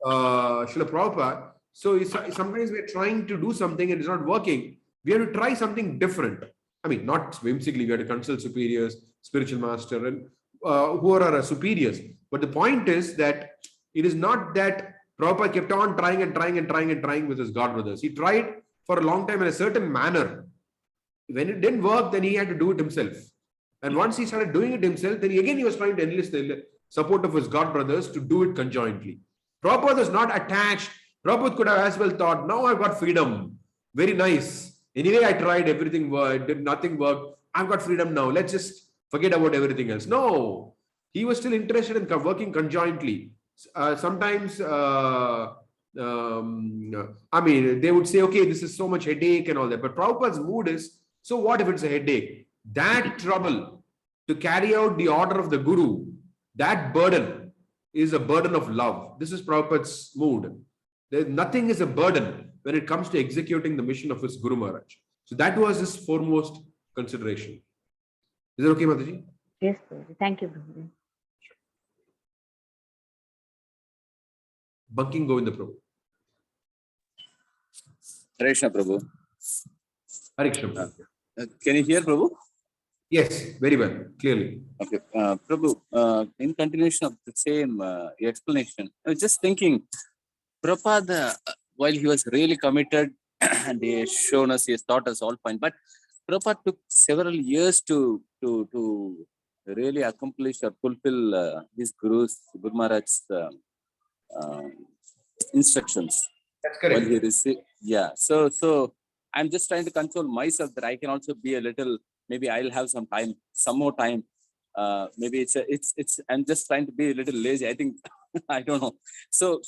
Srila Prabhupada. So sometimes we're trying to do something and it's not working. We have to try something different. I mean, not whimsically, we have to consult superiors, spiritual master, and who are our superiors. But the point is that it is not that Prabhupada kept on trying and trying and trying and trying with his god brothers. He tried for a long time in a certain manner. When it didn't work, then he had to do it himself. And once he started doing it himself, then he was trying to enlist the support of his god brothers to do it conjointly. Prabhupada was not attached. Prabhupada could have as well thought, now I've got freedom. Very nice. Anyway, I tried, everything worked, did nothing worked. I've got freedom now. Let's just forget about everything else. No, he was still interested in working conjointly. Sometimes, I mean, they would say, okay, this is so much headache and all that. But Prabhupada's mood is, so what if it's a headache? That trouble to carry out the order of the Guru, that burden is a burden of love. This is Prabhupada's mood. Nothing is a burden when it comes to executing the mission of his Guru Maharaj. So that was his foremost consideration. Is that okay, Mataji? Yes, Prabhuji. Thank you, Prabhuji. Banking Govinda Prabhu. Hare Krishna, Prabhu. Hare Krishna. Can you hear, Prabhu? Yes, very well, clearly. Okay, Prabhu, in continuation of the same explanation, I was just thinking, Prabhupada, while he was really committed and he has shown us, he has taught us all fine, but Prabhupada took several years to really accomplish or fulfill his Guru Maharaj's instructions. That's correct. While he received, yeah. So I'm just trying to console myself that I can also be a little, maybe I'll have some more time. Maybe it's I'm just trying to be a little lazy. I think, I don't know. So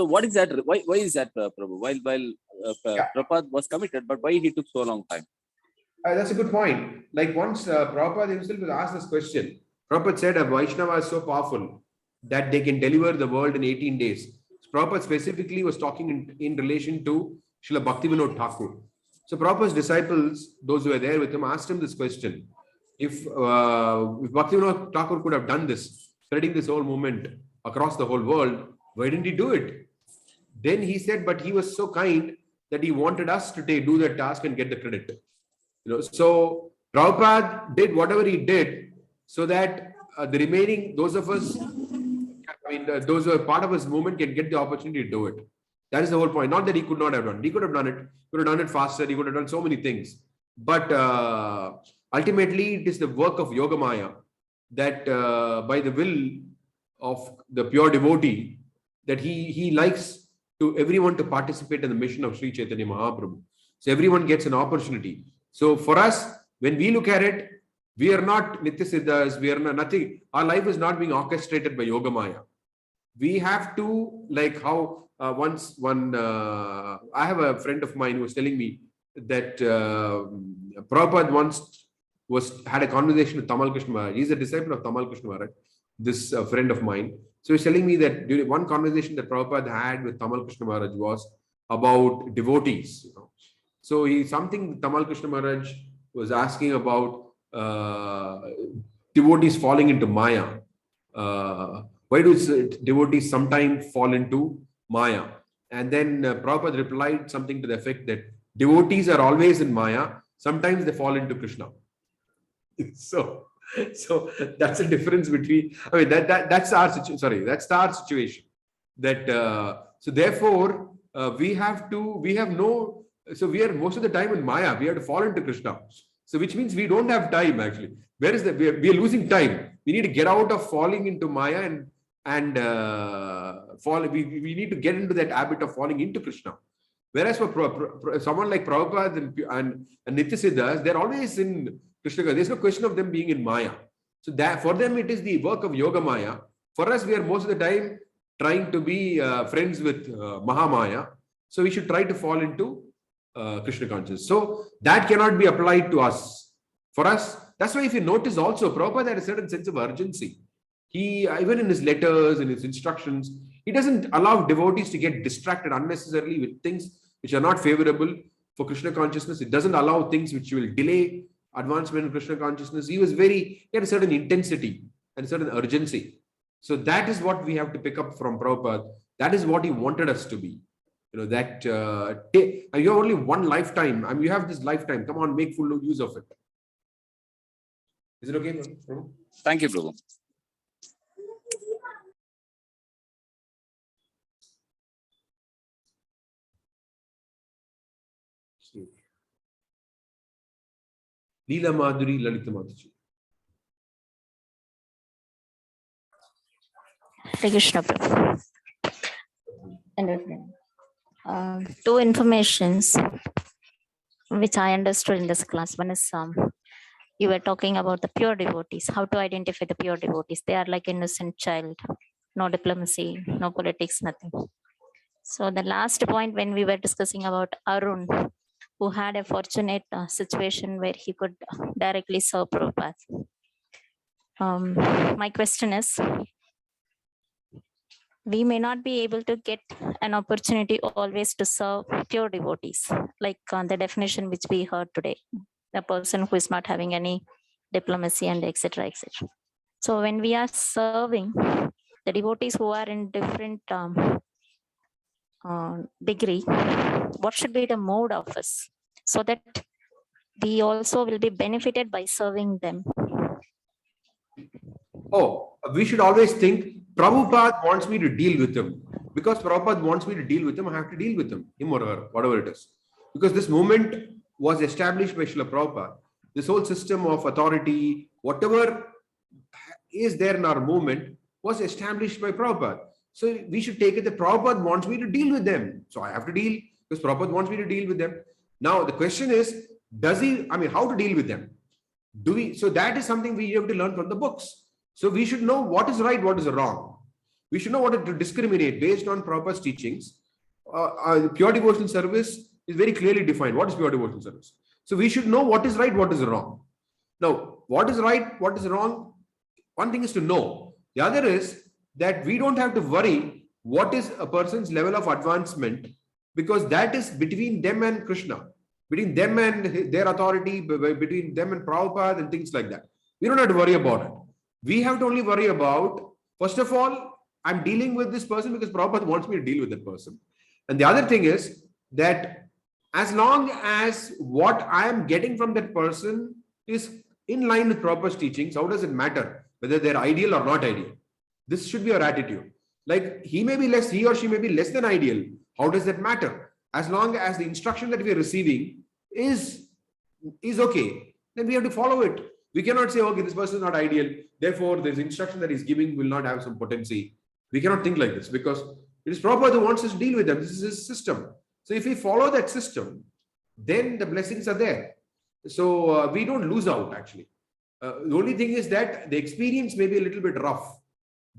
what is that? Why is that, Prabhu? While Prabhupada was committed, but why he took so long time? That's a good point. Like once Prabhupada himself was asked this question, Prabhupada said a Vaishnava is so powerful that they can deliver the world in 18 days. So Prabhupada specifically was talking in relation to Srila Bhaktivinoda Thakur. So Prabhupada's disciples, those who were there with him, asked him this question. If Bhaktivinoda Thakur could have done this, spreading this whole movement across the whole world, why didn't he do it? Then he said, but he was so kind that he wanted us to do that task and get the credit. So Prabhupada did whatever he did so that the remaining, those of us, those who are part of his movement can get the opportunity to do it. That is the whole point. Not that he could not have done. He could have done it. Could have done it faster. He could have done so many things. But ultimately, it is the work of Yogamaya that by the will of the pure devotee, that he likes to everyone to participate in the mission of Sri Chaitanya Mahaprabhu. So everyone gets an opportunity. So for us, when we look at it, we are not Nitya Siddhas, we are not nothing. Our life is not being orchestrated by Yoga Maya. We have to, like how I have a friend of mine who was telling me that Prabhupada once had a conversation with Tamal Krishna Maharaj. He's a disciple of Tamal Krishna Maharaj, this friend of mine. So he's telling me that during one conversation that Prabhupada had with Tamal Krishna Maharaj was about devotees. So Tamal Krishna Maharaj was asking about devotees falling into Maya. Why do devotees sometimes fall into Maya? And then Prabhupada replied something to the effect that devotees are always in Maya. Sometimes they fall into Krishna. So that's the difference between. I mean that's our situation. Sorry, that's our situation. That so therefore we are most of the time in Maya. We have to fall into Krishna. So which means we don't have time actually. Where is that? We are losing time. We need to get out of falling into Maya and fall. We need to get into that habit of falling into Krishna. Whereas for someone like Prabhupada and Nitya Siddhas, they're always in Krishna. There's no question of them being in Maya. So that for them it is the work of Yoga Maya. For us, we are most of the time trying to be friends with Mahamaya. So we should try to fall into Krishna consciousness. So that cannot be applied to us. For us, that's why if you notice also, Prabhupada had a certain sense of urgency. He, even in his letters, in his instructions, he doesn't allow devotees to get distracted unnecessarily with things which are not favorable for Krishna consciousness. It doesn't allow things which will delay advancement in Krishna consciousness. He had a certain intensity and a certain urgency. So that is what we have to pick up from Prabhupada. That is what he wanted us to be. You have only one lifetime. You have this lifetime. Come on, make full use of it. Is it okay, Prabhu? Thank you, Prabhu. Leela Madhuri, Lalita Mataji. Hare Krishna, Prabhu. Two informations which I understood in this class. One is you were talking about the pure devotees, how to identify the pure devotees. They are like innocent child, no diplomacy, no politics, nothing. So the last point when we were discussing about Arun, who had a fortunate situation where he could directly serve Prabhupada. My question is, we may not be able to get an opportunity always to serve pure devotees, like the definition which we heard today, the person who is not having any diplomacy and etc. etc. So when we are serving the devotees who are in different degree, what should be the mode of us so that we also will be benefited by serving them? Oh, we should always think Prabhupada wants me to deal with him. Because Prabhupada wants me to deal with him, I have to deal with him or her, whatever it is. Because this movement was established by Srila Prabhupada. This whole system of authority, whatever is there in our movement, was established by Prabhupada. So we should take it that Prabhupada wants me to deal with them. So I have to deal because Prabhupada wants me to deal with them. Now the question is, how to deal with them? So that is something we have to learn from the books. So we should know what is right, what is wrong. We should know what to discriminate based on Prabhupada's teachings. Pure devotional service is very clearly defined. What is pure devotional service? So we should know what is right, what is wrong. Now, what is right, what is wrong? One thing is to know. The other is that we don't have to worry what is a person's level of advancement, because that is between them and Krishna, between them and their authority, between them and Prabhupada and things like that. We don't have to worry about it. We have to only worry about, first of all, I'm dealing with this person because Prabhupada wants me to deal with that person. And the other thing is that as long as what I am getting from that person is in line with Prabhupada's teachings, how does it matter whether they're ideal or not ideal? This should be our attitude. Like he or she may be less than ideal. How does that matter? As long as the instruction that we are receiving is okay, then we have to follow it. We cannot say, okay, this person is not ideal, therefore this instruction that he's giving will not have some potency. We cannot think like this because it is Prabhupada who wants us to deal with them. This is his system. So if we follow that system, then the blessings are there. So we don't lose out actually. The only thing is that the experience may be a little bit rough,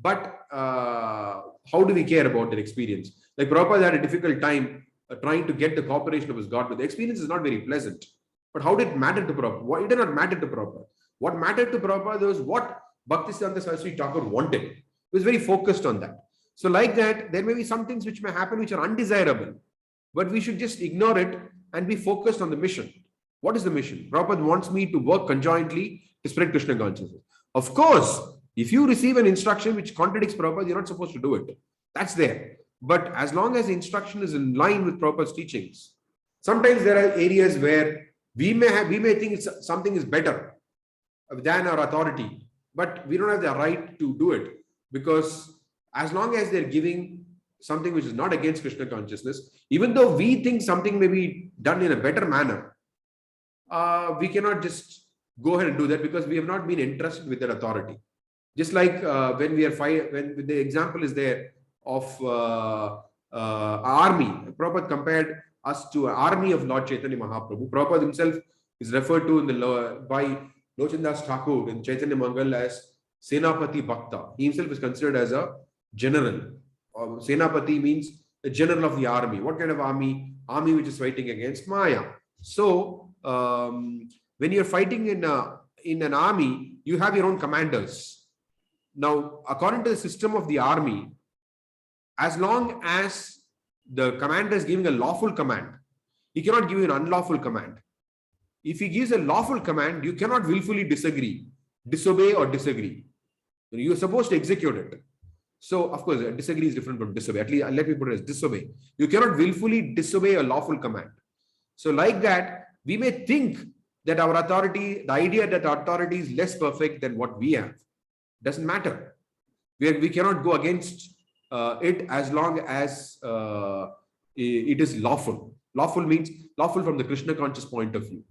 but how do we care about that experience? Like Prabhupada had a difficult time trying to get the cooperation of his God, but the experience is not very pleasant. But how did it matter to Prabhupada? It did not matter to Prabhupada. What mattered to Prabhupada was what Bhaktisiddhanta Saraswati Thakur wanted. He was very focused on that. So like that, there may be some things which may happen which are undesirable, but we should just ignore it and be focused on the mission. What is the mission? Prabhupada wants me to work conjointly to spread Krishna consciousness. Of course, if you receive an instruction which contradicts Prabhupada, you're not supposed to do it. That's there. But as long as the instruction is in line with Prabhupada's teachings, sometimes there are areas where we may think something is better than our authority, but we don't have the right to do it, because as long as they're giving something which is not against Krishna consciousness, even though we think something may be done in a better manner, we cannot just go ahead and do that because we have not been entrusted with that authority. Just like when we are when the example is there of army. Prabhupada compared us to an army of Lord Chaitanya Mahaprabhu. Prabhupada himself is referred to in the by Lochandas Thakur in Chaitanya Mangal as Senapati Bhakta. He himself is considered as a general. Senapati means the general of the army. What kind of army? Army which is fighting against Maya. So when you're fighting in an army, you have your own commanders. Now, according to the system of the army, as long as the commander is giving a lawful command, he cannot give you an unlawful command. If he gives a lawful command, you cannot willfully disobey or disagree. You're supposed to execute it. So, of course, disagree is different from disobey. At least let me put it as disobey. You cannot willfully disobey a lawful command. So, like that, we may think that our authority, the idea that our authority is less perfect than what we have, doesn't matter. We cannot go against it as long as it is lawful. Lawful means lawful from the Krishna conscious point of view.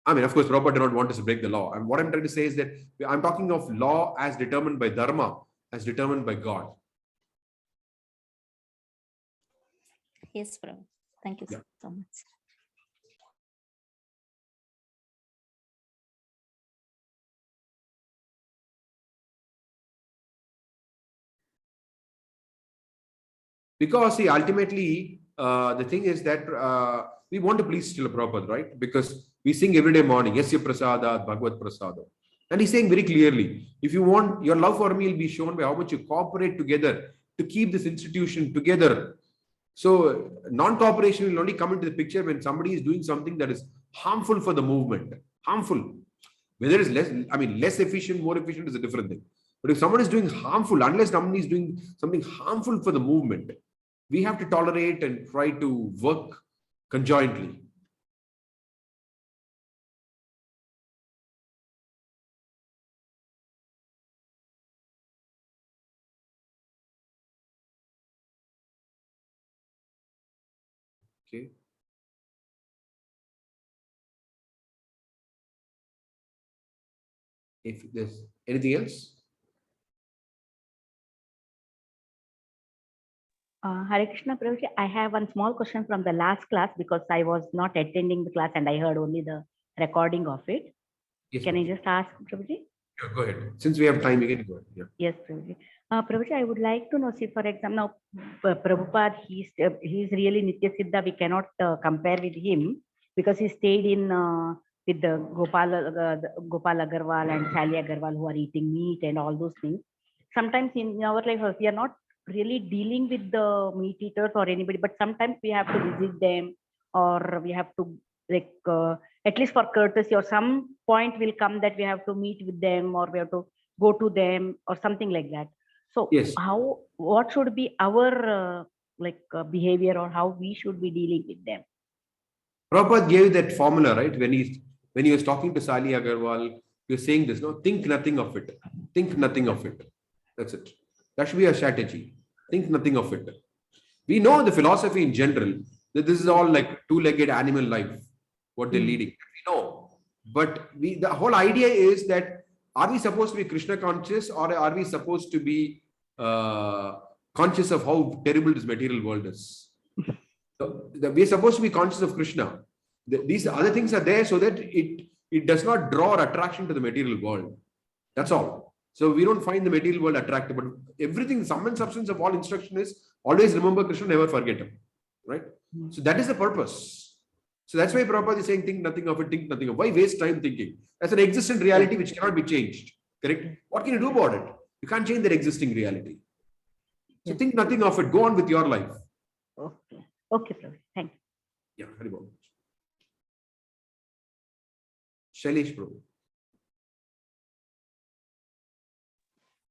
I mean, of course, Prabhupada did not want us to break the law. And what I'm trying to say is that I'm talking of law as determined by Dharma, as determined by God. Yes, Prabhu. Thank you so much. Because see, ultimately, the thing is that we want to please Srila Prabhupada, right? Because we sing every day morning, Yasya Prasada, Bhagavad Prasada. And he's saying very clearly, if you want, your love for me will be shown by how much you cooperate together to keep this institution together. So non-cooperation will only come into the picture when somebody is doing something that is harmful for the movement. Harmful. Whether it's less efficient, more efficient is a different thing. But if someone is doing harmful, unless somebody is doing something harmful for the movement, we have to tolerate and try to work conjointly. Okay. If there's anything else? Hare Krishna Prabhuji, I have one small question from the last class because I was not attending the class and I heard only the recording of it. Yes, Can I just ask, Prabhuji? Yeah, go ahead. Since we have time, we can go ahead. Yeah. Yes, Prabhuji. Prabhuji, I would like to know, see, for example, now Prabhupada, he's really Nitya Siddha. We cannot compare with him because he stayed in with the Gopal Agarwal and Sally Agarwal who are eating meat and all those things. Sometimes in our life, we are not really dealing with the meat eaters or anybody, but sometimes we have to visit them or we have to like at least for courtesy or some point will come that we have to meet with them or we have to go to them or something like that. So yes, what should be our behavior or how we should be dealing with them? Prabhupada gave that formula, right? When he was talking to Sally Agarwal, he was saying this, no, think nothing of it. Think nothing of it. That's it. That should be a strategy. Think nothing of it. We know the philosophy in general, that this is all like two-legged animal life, what they're leading. We know. But the whole idea is that are we supposed to be Krishna conscious or are we supposed to be conscious of how terrible this material world is? So we're supposed to be conscious of Krishna. These other things are there so that it does not draw our attraction to the material world. That's all. So we don't find the material world attractive, but everything, sum and substance of all instruction is always remember Krishna, never forget him. Right? So that is the purpose. So that's why Prabhupada is saying, think nothing of it, think nothing of it. Why waste time thinking? That's an existent reality which cannot be changed. Correct? What can you do about it? You can't change that existing reality. So think nothing of it. Go on with your life. Okay. Okay, Prabhu. Thank you. Yeah, Hari Bol. Shailesh Prabhu.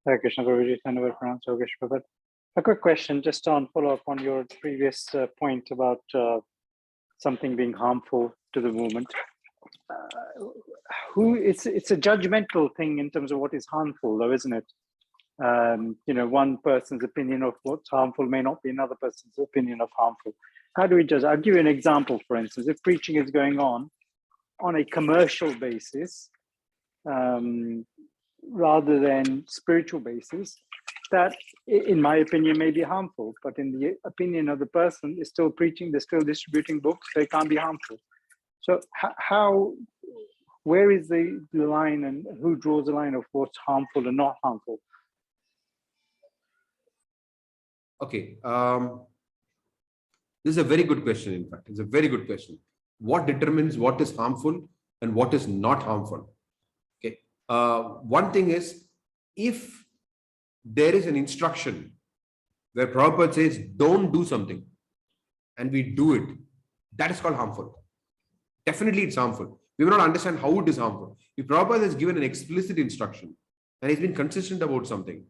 Hare Krishna Prabhuji, Prabhuji. A quick question, just on follow up on your previous point about something being harmful to the movement. It's a judgmental thing in terms of what is harmful, though, isn't it? One person's opinion of what's harmful may not be another person's opinion of harmful. How do we judge? I'll give you an example, for instance. If preaching is going on a commercial basis, rather than spiritual basis, that, in my opinion, may be harmful, but in the opinion of the person is still preaching, they're still distributing books, they can't be harmful. So where is the line, and who draws the line of what's harmful and not harmful? Okay. This is a very good question, in fact. It's a very good question. What determines what is harmful and what is not harmful? Okay. One thing is, if there is an instruction where Prabhupada says, don't do something, and we do it, that is called harmful. Definitely it's harmful. We will not understand how it is harmful. If Prabhupada has given an explicit instruction and he's been consistent about something,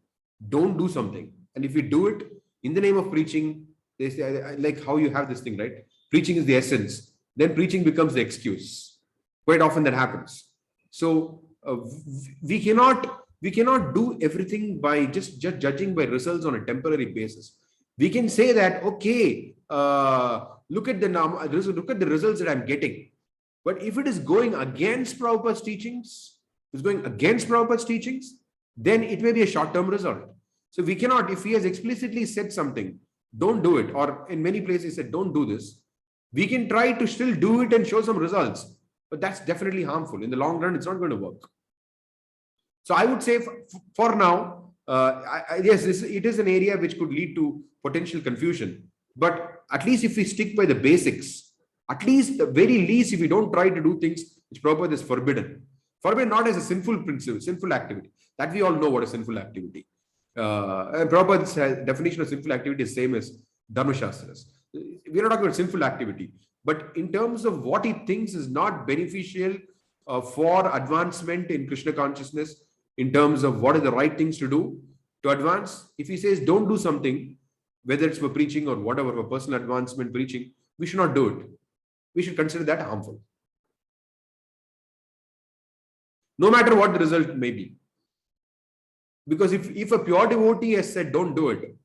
don't do something. And if we do it in the name of preaching, they say, like how you have this thing, right? Preaching is the essence. Then preaching becomes the excuse. Quite often that happens. So we cannot do everything by just judging by results on a temporary basis. We can say that, okay, look at the results that I'm getting. But if it is going against Prabhupada's teachings, then it may be a short-term result. So we cannot, if he has explicitly said something, don't do it, or in many places he said, don't do this, we can try to still do it and show some results, but that's definitely harmful. In the long run, it's not going to work. So I would say for now, yes, it is an area which could lead to potential confusion, but at least if we stick by the basics, at least the very least, if we don't try to do things which Prabhupada is forbidden not as a sinful principle, sinful activity, that we all know what is sinful activity. And Prabhupada's definition of sinful activity is same as Dharmashastras. We are not talking about sinful activity, but in terms of what he thinks is not beneficial for advancement in Krishna consciousness, in terms of what are the right things to do to advance. If he says don't do something, whether it's for preaching or whatever, for personal advancement preaching, we should not do it. We should consider that harmful. No matter what the result may be. Because if a pure devotee has said don't do it,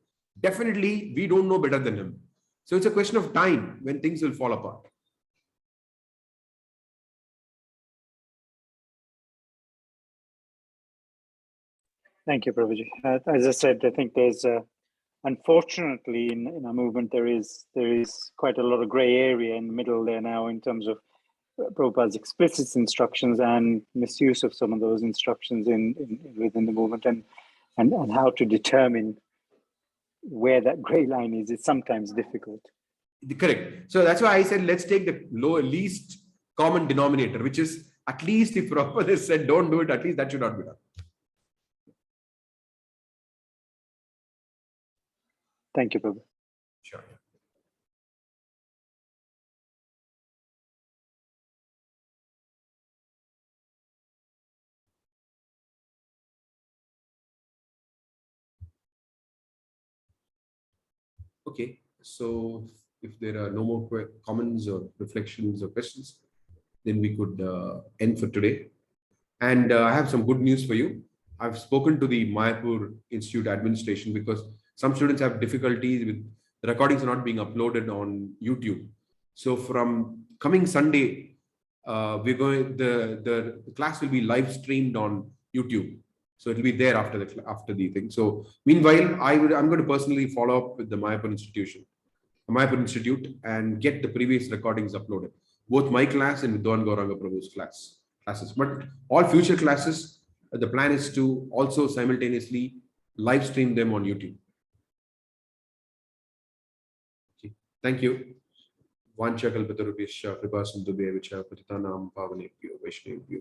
definitely we don't know better than him. So it's a question of time when things will fall apart. Thank you, Prabhuji. As I said, I think there's, unfortunately, in our movement, there is quite a lot of gray area in the middle there now in terms of Prabhupada's explicit instructions and misuse of some of those instructions within the movement, and how to determine where that gray line is sometimes difficult. Correct. So that's why I said, let's take the least common denominator, which is at least if Prabhupada has said don't do it, at least that should not be done. Thank you, Prabhu. Sure. Okay, so if there are no more comments or reflections or questions, then we could end for today. And I have some good news for you. I've spoken to the Mayapur Institute administration because some students have difficulties with the recordings not being uploaded on YouTube. So from coming Sunday, the class will be live streamed on YouTube. So it will be there after the thing. So meanwhile, I'm going to personally follow up with the Mayapur Institute and get the previous recordings uploaded. both my class and Vidwan Gauranga Prabhu's classes. But all future classes, the plan is to also simultaneously live stream them on YouTube. Okay. Thank you. Vancha kalpatarubhyascha kripa sindhubhya vicha patitanam pavanebhyo vaishnavebhyo.